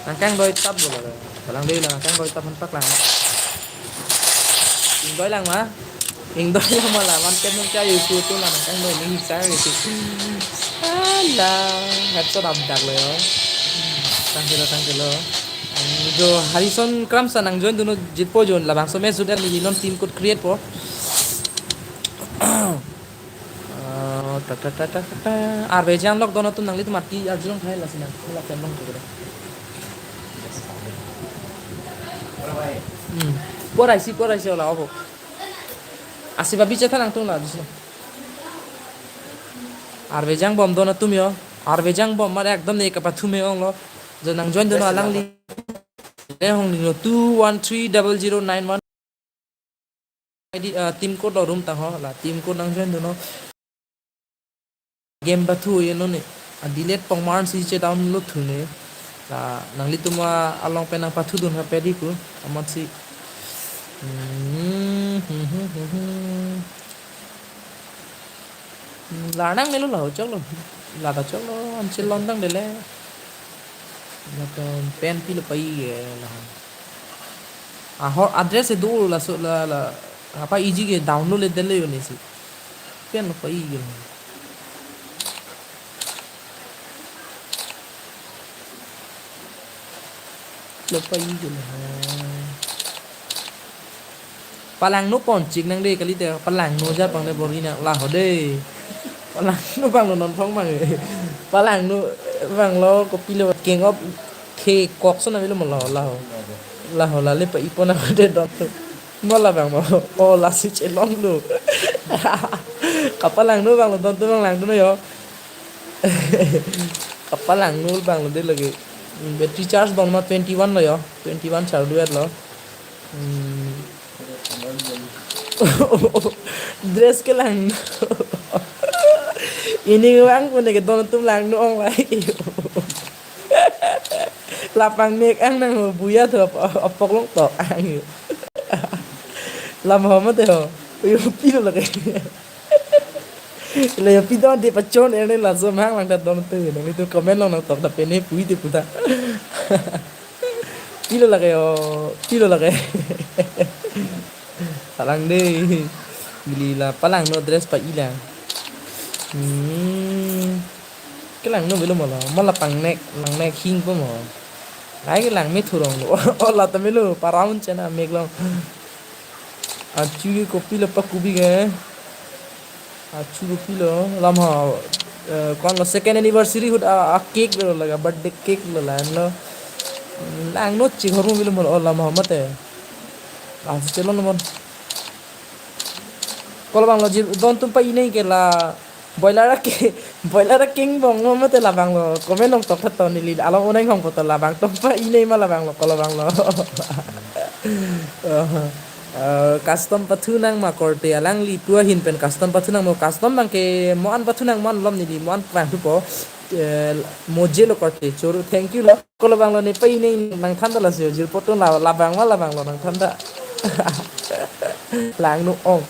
nang kang doi tap lo lagi palang dei la kang doi tap han pak lang đói lăng mà mình đói lăng mà làm ăn kem nông chai YouTube tôi làm cái nồi mình sáng rồi thì là hết số đầm đặcเลยtăng cái lo jo Harrison Cramson ang join duno jitpo jon labang so me sudah ni non team code create po ar be jam lok dono tu nang li tu mati ar jong thai la sina la kem nong tu porai si ola opo asiba bicha thanang tung la disno arbejang bom dona tumyo arbejang bom mare ekdom ne kapa thume ong lo jo nang join dono alang li le hong ni no 2130091 id team code lo room tang ho la team code nang join dono game bathu ye no ne delete pongman si che download thune la nang li tuma along pe nang pathu don ha pedi ku amat si là năng nên nó chắc là chắc nó anh chỉ lon đang để lẽ là còn pen pi là pai là họ address itu là so là apa easy ke download le dele yo nisi pen là pai gitu là pai gitu palang no pon chik nang de kali te palang no ja pang de borina la ho de palang no bang no non phong bang palang no bang lo ko pilo king of ke kok so na melo mo la ho la le pa ipona de dot mo la bang mo o la si che long lu ka palang no bang lo don tu bang lang tu no yo ka palang no bang lo de lagi battery charge bang ma 21 lo yo 21 char duet lo dress ke lang ini bang pun ke don tum lang no ong lai lapang mek ang nang buya tho opok long to ang lam ho ma te ho yo pi lo la ke le pi don de pachon ene la zo mang lang ta don tu nang ni tu comment long nang tok da pe ne pui te puta pi lo la ke palang deh beli lah palang no dress pa ilang cái làng nó bị lo mà là bằng làng này khinh có mà cái làng mấy thua rồi là tao mấy lo paraun chana mấy lo à chú copy là pak kubi cái à chú copy lo làm họ con là second anniversary hut à cake rồi là birthday cake rồi là nó làng nó chỉ có rồi mà làm họ mất rồi à chỉ lo nó kalau bang lo don tumpa ini ke la boiler king bang lo mate la bang lo komen nong tok to ni li alo oneng hong foto la bang tumpa ini ma la bang lo kalau bang lo custom pathu nang ma korte alang li tua hin pen custom pathu nang mo custom bang ke mo an pathu nang mon lom ni li mo an bang tu po moje lo korte choro thank you lo kalau bang lo ni pa ini nang thanda la se jil potong la bang lo nang thanda lang nu ong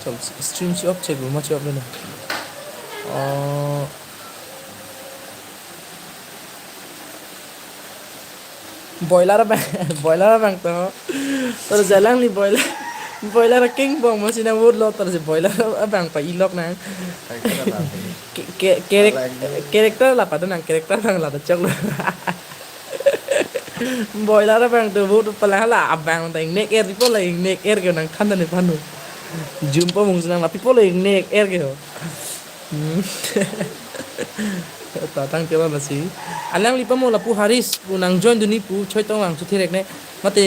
चल stream से of check room से of लेना boiler bank तो जाlang ni boiler king bong masih na wood lo terus boiler bank pa ilok na karakter lah pada nang karakter nang lah cok lo boiler bank तो wood pala lah abang tang neck air tipo lah neck air ke nang khanda ni panu jumpa mung senang tapi pole nek air ke ta tang ke ba si alang li pamo la pu haris pu nang join duni pu choi tong ang chu thirek ne mate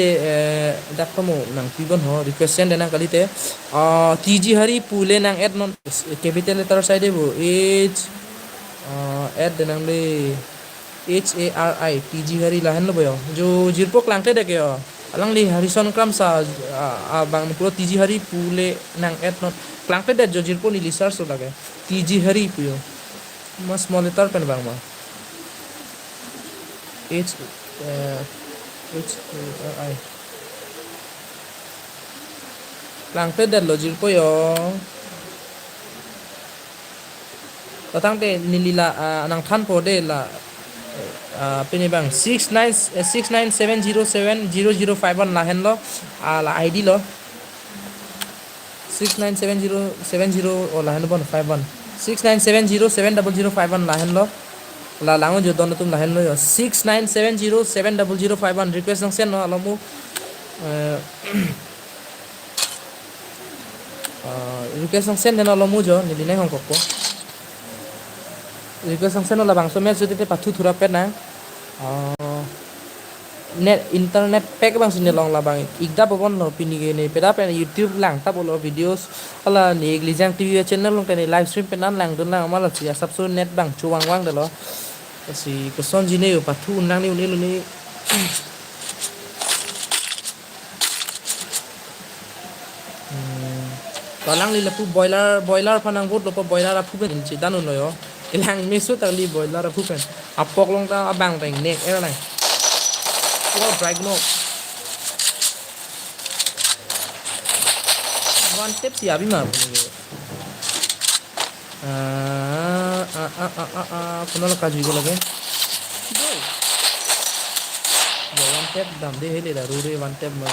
dak pamo nang pibon ho request send nang kalite tg hari pu le nang add non capital letter side bu h add nang le HARI TG hari lahan lo boyo jo jirpok langte de ke alang li harison kram sa bang puro TG hari pule nang add not langte de jo jirpo ni lisar so lage TG hari puyo mas small letter pen bang ma H HARI langte de lo jirpo yo tatang de nilila nang than po de la pini bang 697070051 lahen lo la ID lo 6970700 lahen bon 51 697070051 lahen lo la lango jo don tum lahen lo 697070051 request nang sen no alomu request nang sen den alomu jo ni dinai hong kokko request sang seno labang so mes jodi te pathu thura pe na net internet pack bang sine long labang igda bobon lo pini ge ne peda pe youtube lang ta bolo videos ala ni glijang tv channel long te live stream pe nan lang don lang amala si subso net bang chuwang wang de lo si ko son jine pathu nang ni uni lo ni talang li lapu boiler phanang bot lo boiler apu ben chi danun lo yo ilang misu tali boiler apu pen apok long ta abang teng nek era lai wow drag no one step si abi ma kuno la kaju go lage one step dam de hele da rure one step ma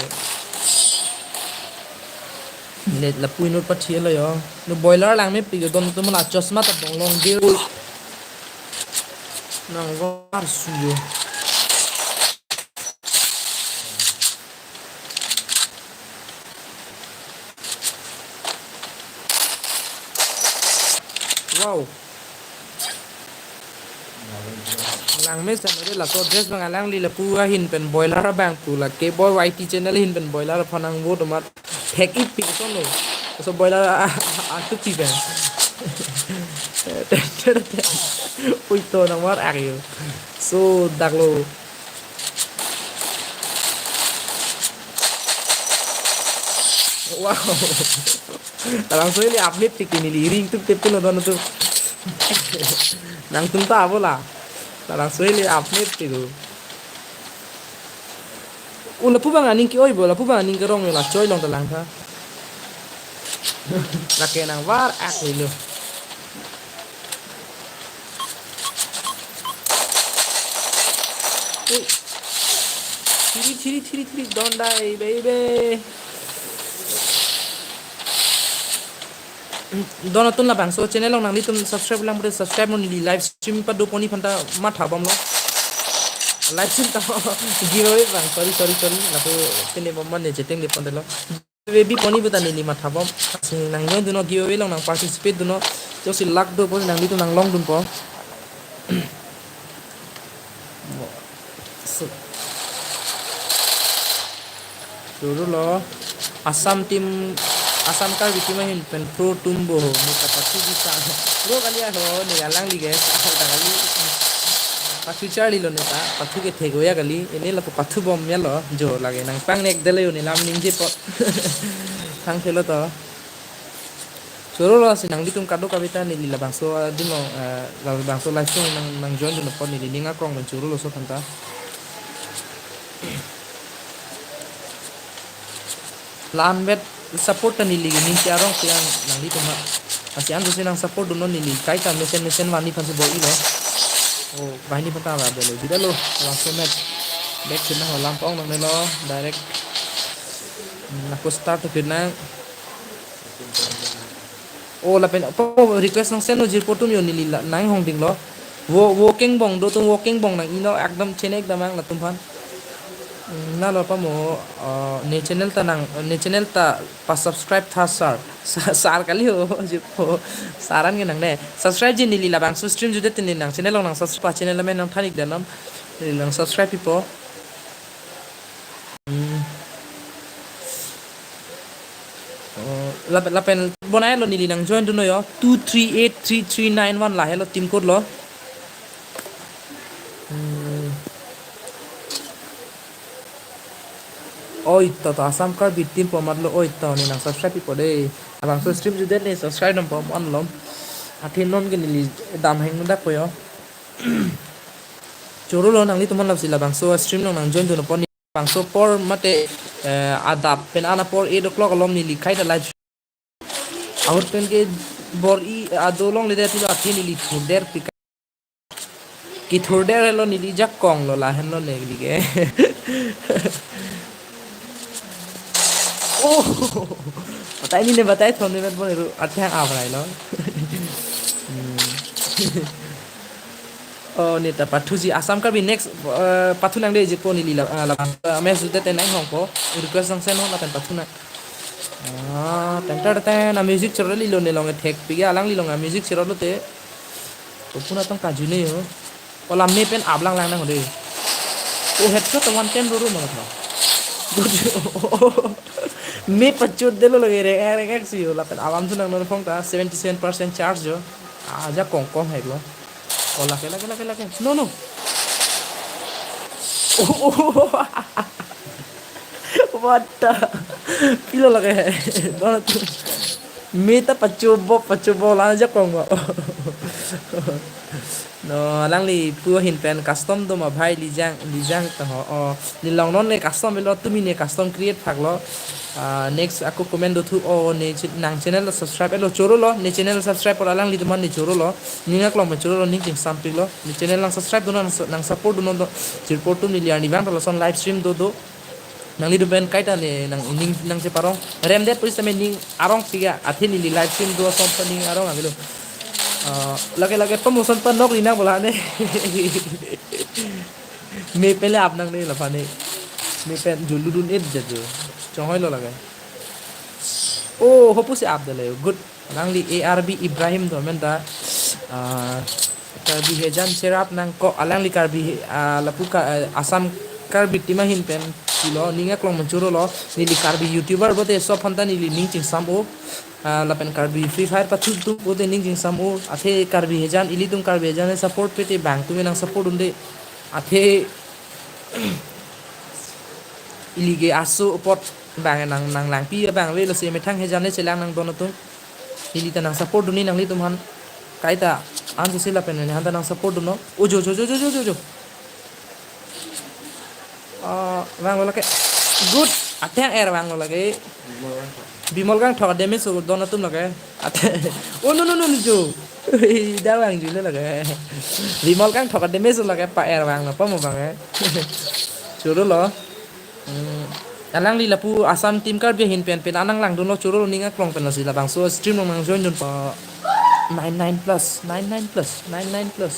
net la pui not pathie lo yo no boiler lang me pi don to mala chosma ta dong long de nang war su yo wow lang me sa no de la to dress bang lang li la pu hin pen boiler bang pu la ke boy YT channel hin pen boiler phanang wo to mat thek ip pi so no so boiler tu pi ben ui to nang war agyo so daglo wow tarang so ini update tikini li ring tu tep no don tu nang tum ta bola tarang so ini update tiku ula pu bang aning ki oi bola pu bang aning kerong la choi long talang tha la ke nang war ak lo Tiri don't die baby donatun la bang so channel long nang li tum subscribe lang bre subscribe mon li live stream pa do poni phanta ma thabam lo live stream ta giveaway bang sorry la ko tene bom man ne jeteng le pon de lo baby poni buta ni ma thabam nang no duno giveaway long nang participate duno jo si lak do pon nang li tum nang long dun po Dulu lo Assam kar bikin main pen pro tumbo muka pasti bisa bro kali ya ho nih galang li guys kali pasti cari lo nih tak pasti ke tego ya kali ini lo pasti bom ya lo jo lagi nang pang nek dele nih lam ning je pot tang selo to suru lo si nang ditum kado kabita nih lila bangso di mo lalu bangso langsung nang join di nepot nih di ngakong dan suru lo so kanta lambet support ni ligi ni tiarong tiang nang di tuma asian tu senang support duno ni li kai ta mesen wani pan se boi lo oh bahini pata ba de lo di lo langsung met back sina ho lampong nang lo direct aku start ke na oh la pen request nang seno jir potum yo ni li nang hong ding lo walking bong do tum walking bong nang ino ekdam chene ekdam ang la tum phan na lo pa mo ne channel ta nang ne channel ta pa subscribe tha sar sar kali ho je po saran ke nang ne subscribe je nili la bang so stream jude tin nang channel nang subscribe pa channel men nang thanik danam nang subscribe pipo la pen bonai lo nili nang join du no yo 2383391 la hello team code lo oi to asam kar bit team po matlo oi to ni nang subscribe pipo de abang so stream jude ne subscribe nam po on lom athin non ke nili dam heng da po yo choro lo nang li tuman lap sila bang so stream nang join du no po ni bang so por mate adap pen ana por 8 o'clock lom ni likhai da live out pen ke bor I adolong le dati lo athi ni li thuder pika ki thuder lo ni li jak kong lo la hen lo ne li ke oh बताई नहीं ने बताई थोने में बोले अच्छा आप रहा है लो oh ni ta pathu ji asam ka bi next pathu nang de je ko ni lila la me su te nang hong ko request sang sen ho la pen pathu na ten na music choro li lo ne long thek pi ga lang li long music choro lo te to puna tong ka ju ne ho olam ne pen ablang lang nang de o headshot 110 ro ma tha me pachut de lo lage re ek si ho la pen alam tu nang no phong ta 77% charge jo aja kong kong hai lo oh laki no oh what the pilo laki donat meta pacubo la aja kong no lang li pu hin pen custom do ma bhai lijang ta ho li long non ne custom lo tumi ne custom create phak lo next aku comment do thu ne nang channel subscribe lo choro lo ne channel subscribe por alang li man ni choro lo ni ngak lo ma choro lo ning ting samping lo ni channel lang subscribe do nang support do no do report tu ni li ani bang lo son live stream do nang li do ben kaita ne nang ning nang se parong rem det pulis me ning arong piga athi ni live stream do son pa ning arong agilo lage promotion pa nok lina bola ne me pele ap nang ne la pa ne me pen juludun et jaju chonghoi lo lage oh hopu se ap dale good nang li arb ibrahim do men da karbi hejan serap nang ko alang li karbi lapu ka asam karbi tima hin pen kilo ninga klong manchuro lo ni li karbi youtuber bote so phanta ni li ning ching sambo lapen karbi free fire pa thu tu bote ning ching sambo athe karbi hejan ili tum karbi hejan support pete bang tu nang support unde athe ili ge asu pot bang nang lang pi bang le lo se me thang hejan le selang nang dono tu ili ta nang support duni nang li tum han kaita an se sila pen ne han ta nang support duno ojo bang lo lage good athe air bang lo lage bimol gang thok damage so dona tum lage athe oh no jo da bang ju le lage bimol gang thok damage so lage pa air bang lo pa mo bang churu lo alang li lapu asam team kar be hin pen anang lang duno churu ninga klong pen si la bang so stream nang join dun pa 99 plus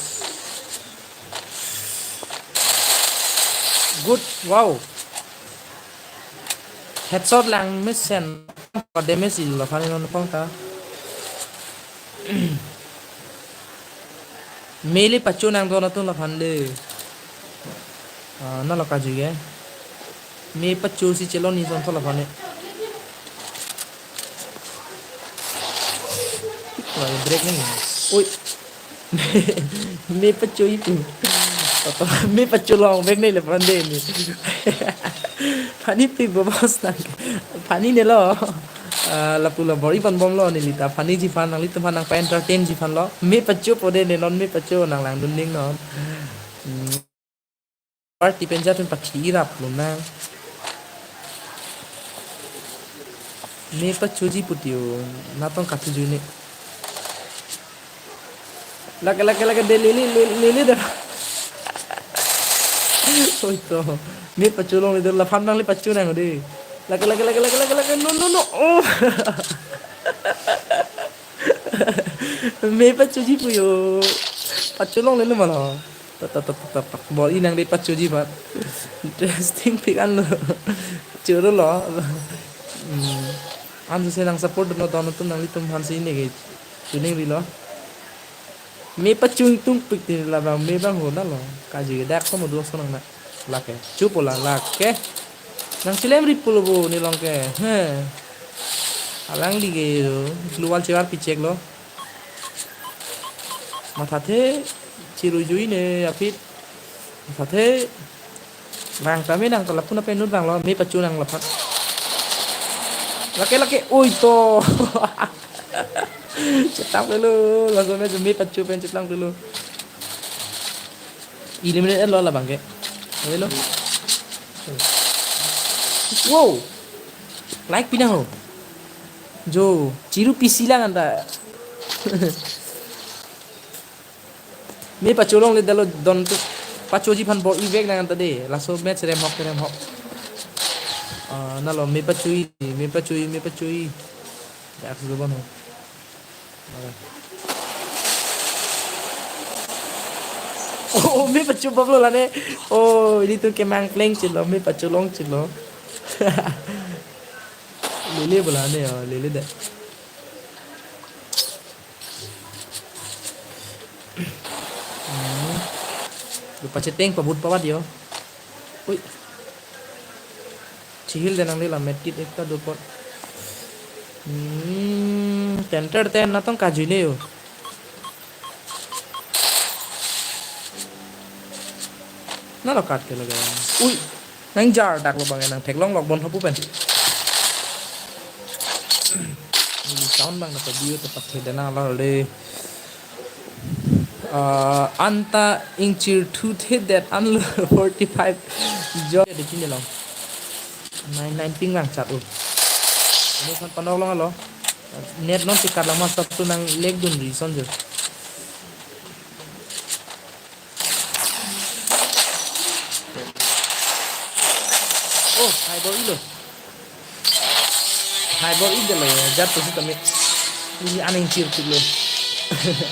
good wow headshot lang mission pa damage il la phani non pong ta mele pacho nang do na tu la phan le na la ka ji ge me pacho si chelo ni son la phane break नहीं ओए me pacho itu me pacho long break नहीं ले पande ni pani pi bos nang pani ne lo la pula bori pan bom lo ni lita pani ji fan nang lita fan nang pa entertain ji fan lo me pacho pode ne non me pacho nang lang dun ning non party penja tun pathi rap lo na me pacho ji putio na tong kathu ju ne lagi de lili de oi to me pacho long de la fan nang li pacho nang de lagi no oh me pacho ji puyo pacho long le malo Tetap bol inang di pacu jibat. Interesting pick an lo. Curu lo. An senang support no dono tu nang litum hansi ini gitu. Tuning di lo. Me pacu tung pick di la bang me bang hoda lo. Kaji dak ko mo do sonang na. Lake. Cupola lake. Nang silem ripul bo ni long ke. Alang di gitu. Keluar cewar picek lo. Matate cirujui ne apit. Matate rang kami nang kalau pun apa nut rang lo me pacu nang lepat. Laki oi to. Cetak dulu langsung aja me pacu pen cetak dulu. Eliminate lo lah bang ke. Lo. Wow. Like pinang ho. Jo, ciru PC lang anda. Me paculong le dalo don tu pacoji pan bo ibek nang anta de laso match rem hok. Nalo me pacui. Ya sudah bono. Oh, me pacu bablo lah ne. Oh, ini tu kemang pleng cilo, me paculong cilo. Lele bola ne ya, lele dah. Lupa ceteng pabut pawat yo. Ui. Cihil dan angli lah medkit ekta dupot. Tenter ten natong kajune yo. Nalo kat ke laga. Ui. Nang jar dak lo bang nang theklong lok bon hapu pen. Ini sound bang na video tepat hedana la le. Anta ingcir 2 hit that unlo 45 joy di sini long 99 ping lang chat ini kan panok long lo net non tikar lama sabtu nang leg dun reason jo oh hai bol ilo lo jatuh sih tami ini aneh cir lo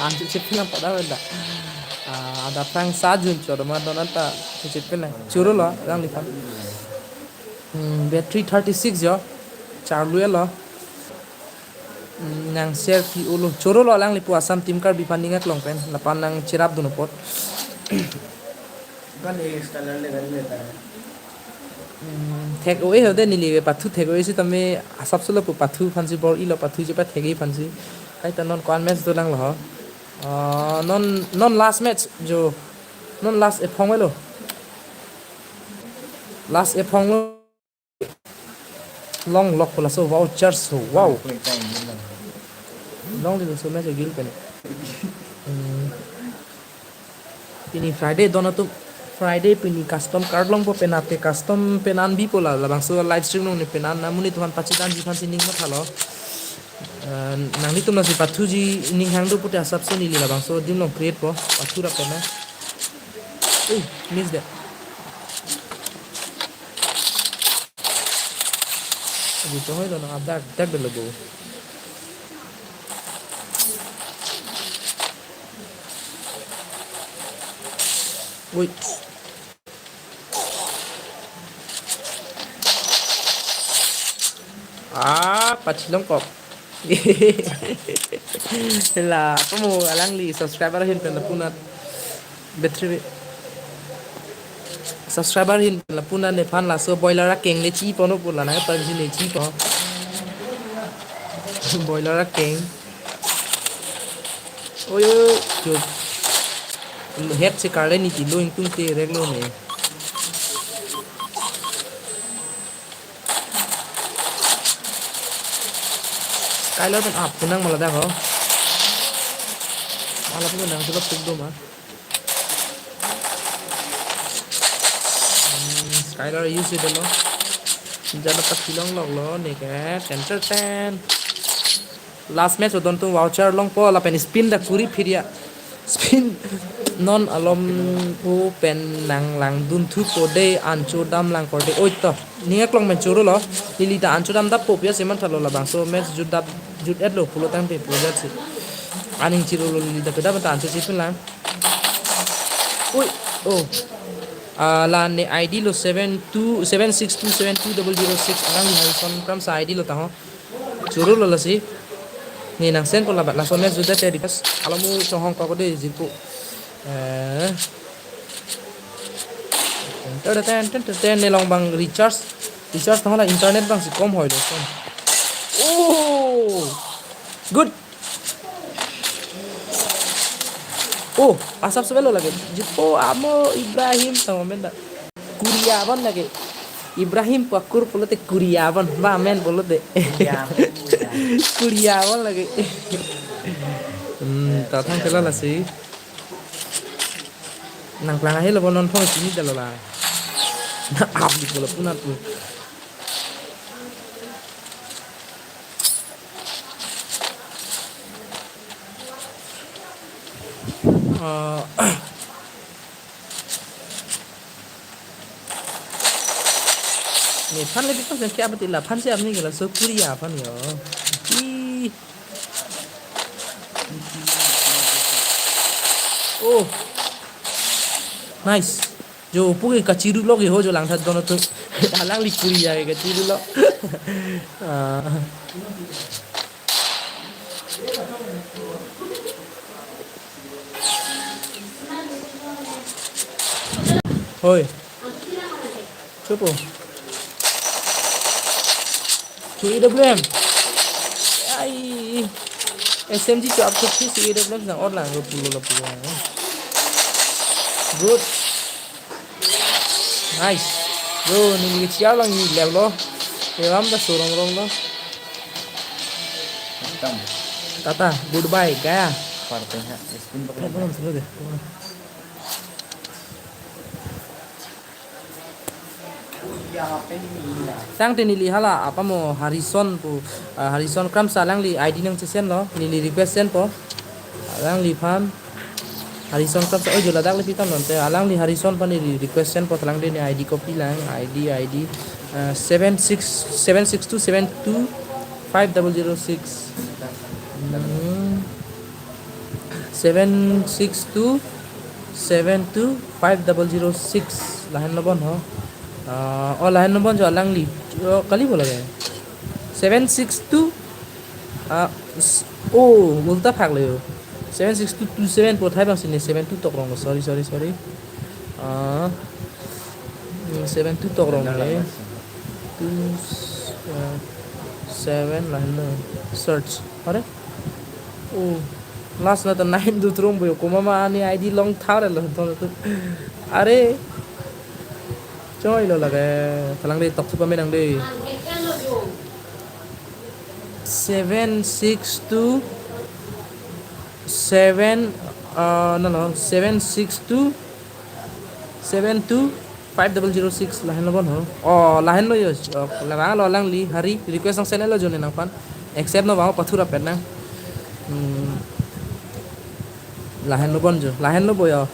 anjir cepet pada benda ada tang sajun coro madon anta cepet lah curu lo yang lihat battery 36 jo charlu lo nang share ki ulu curu lo lang lipu asam tim kar bipandingat long pen lapan nang cirap dunu pot kan installer le gari leta hai take away hode nili pathu take away si tame asap solo pu pathu phansi bor ilo pathu jepa thegi phansi kai ta non kwan match dolang lo non last match jo non last ephong lo last ephong long lock pula so vouchers so wow koi time ni lang long di so match gil pen ini Friday dono tu Friday pini custom card long po penate custom penan bi pola la bang so live stream long ni penan namuni tuhan pachitan ji phansi ning ma thalo nang ni tumna si pathu ji ning hang do puta sab se nili la bang so dim long create po pathu ra pena miss that abu to hoy do na adak tak de logo ui pachilong kok lah kamu alang li subscriber hin pen punat battery subscriber hin pen punat ne phan la so boiler ra keng le chi pono pula na pa ji le chi po boiler ra keng oi jo head se kar le ni ti lo ing tung te rek lo ne Skyler pen up punang malah dah ko malah pun nang sebab tu mah Skyler use itu lo jangan pas hilang lo nih kan center ten last match udon tu voucher long po la pen spin da kuri phiria spin non alom u pen nang lang dun thu po de ancho dam lang ko de oi to niak long men churu lo lili da ancho dam da po pia seman thalo la bang so match jut ad lo pulo tang pe project si aning chiru lo lili da peda ta ancho sipin lang Uy, oh. La ne ID lo 727627206 alang ni Harrison Kram sa ID lo taho. Churu lo lasi. Ni nang sen ko labat la so mes juda te request alamu chohong ko de jipo. Ten ne long bang recharge taho la internet bang si kom hoy lo. Oh. Good. Oh, asap sebelo lagi. Jipo amo Ibrahim sama menda. Kuriawan lagi. Ibrahim pakur polote Kuriawan. Ba men polote. Kuriawan lagi. Tatang kela lah sih. Nang pelang aja lo non phone sini dah lah. Nah, abdi kalau punat tuh. Nih, pan lebih kan kayak apa tilah pan siapa nih kalau Kuria pan yo. Ih. Oh, nice. Jo puke kaciru lo ho jo lang that dono tu halang li Kuria ke kaciru lo. Hoi. Coba. Curi EWM. Ai. SMG cho up to 3 EWM sang or lang ro pulo. Good. Nice. Bro, ni chia lang ni level lo. Ram da sorong rong lo. Hitam. Tata, goodbye, gaya. Partenya spin pakai Belum deh. ya HP ini ya. Sang te nili hala apa mo Harrison Kram salang li ID nang sesen lo nili request sen po alang li pam Harrison Kram sa ojo ladak li pitam non te alang li Harrison pa ni request sen po talang de ni ID copy lang ID 76272 5006 76272 5006 lahan lo bon ho और line number जो अलग ली कल ही बोला गया 762 ओ उल्टा भाग ले 76227 पोथाई बांग सिने 72 तक रंग सॉरी 72 तक रंग ले 27 लाइन सर्च अरे ओ लास्ट ना तो 9 दूत रंग बोयो कोमा आनी आईडी लॉन्ग था रे लो तो अरे Coy lo lagi, talang deh tok super menang deh. 762 7 762 72 5006 lahan lo bon ho. Oh lahan lo yo, lahan lo lang li hari request ang channel lo jone nang pan. Accept no bawa pathura pet nang. Lahan lo bon jo, lahan lo boyo.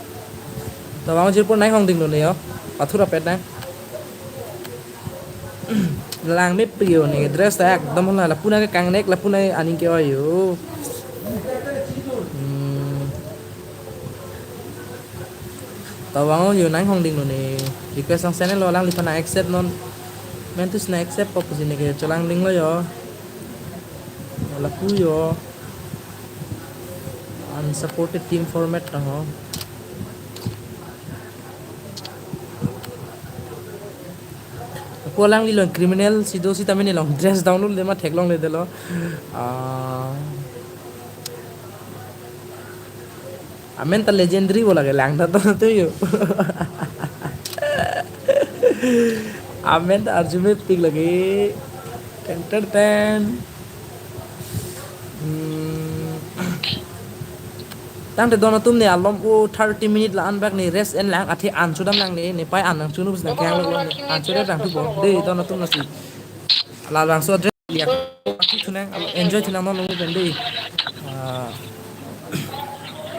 To bawa jirpur nai hong ding lo ne yo. Pathura pet nang. Lang mấy biểu này dress tag tâm là puna cái càng neck là puna anh kêu ayo tao bảo nhiều nắng không đình rồi này request sang sen lo lang li pana accept non men tu snack accept pop sini ke cho lang ding lo yo là pu yo unsupported team format ho Pulang li long criminal si do si tami ni long dress download le ma thek long le de lo amen ta legendary bola ke lang ta to yo amen ta arjume pig lagi ten tang te dono tum ne alom ko 30 minute la unback ni rest and lang athi an chudam lang ni pai an nang chunu busna kyang lo an chude dang tu bo de dono tum na si la lang so address ya athi thunang enjoy thunang no lo ben de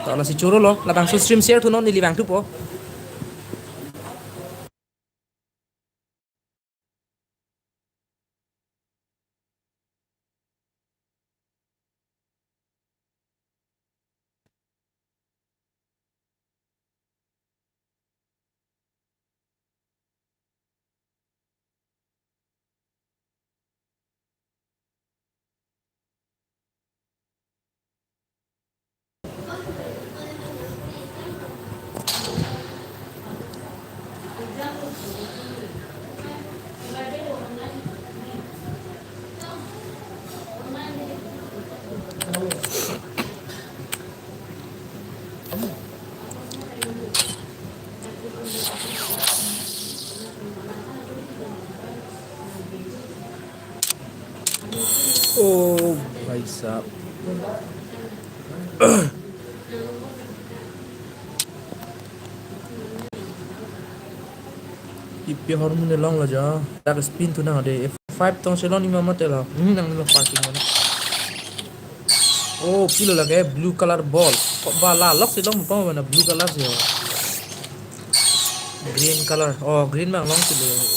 to la si churo lo la bang so stream share thunon ni li bang tu po Oh भाई साहब ipi hormone long la ja tak spin tu na de f5 tong selon ni mama tela nang lo parking mana oh pilo lage blue color ball bala lock si long pa mana blue color se green color oh green mang long si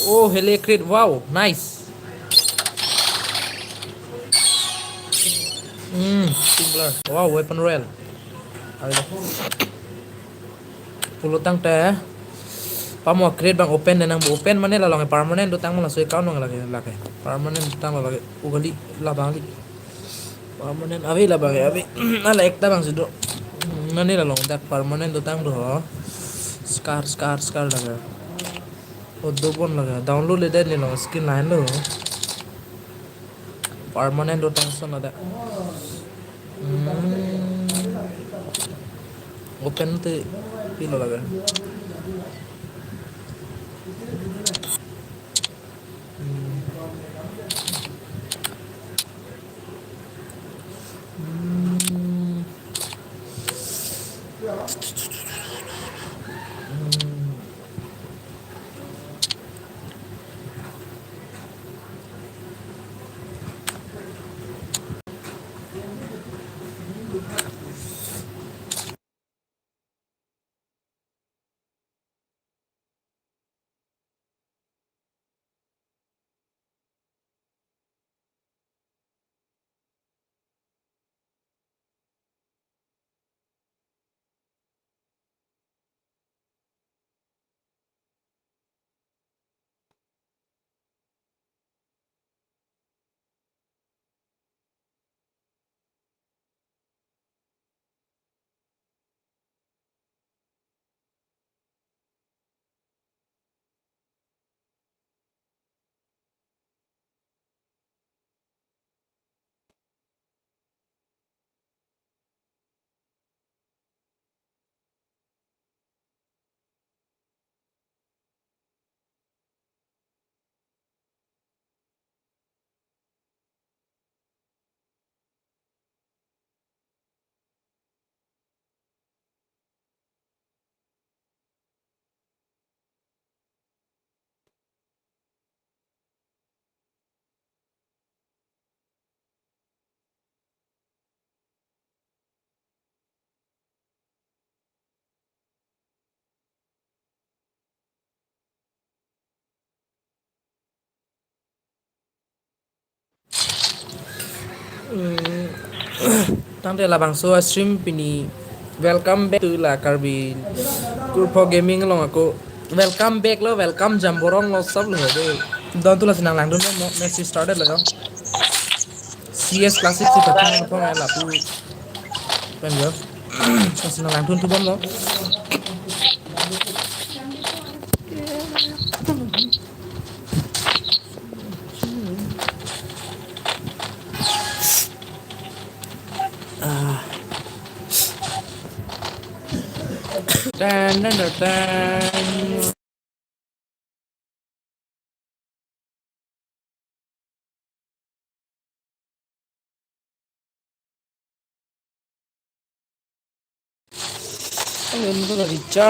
oh hele crate wow nice singular wow weapon rail ada pulutang teh pamo create bang open na nang open mane la lang permanent do tang mo la so account nang lage permanent tang la lage ugali la bang permanent abi la bang abi ala ekta bang sido mane la long tak permanent do tang do scar lage o do bon lage download le den le long skin line lo permanent do tang so na da open te pilo lage tang de la bang so stream pini welcome back to la karbi group for gaming long ako welcome back lo welcome jamborong lo sab lo de don tu la sinang lang don mo match started la CS classic si patang ko la pu pen yo sinang lang don tu bom lo dan Ang ganda na recharge.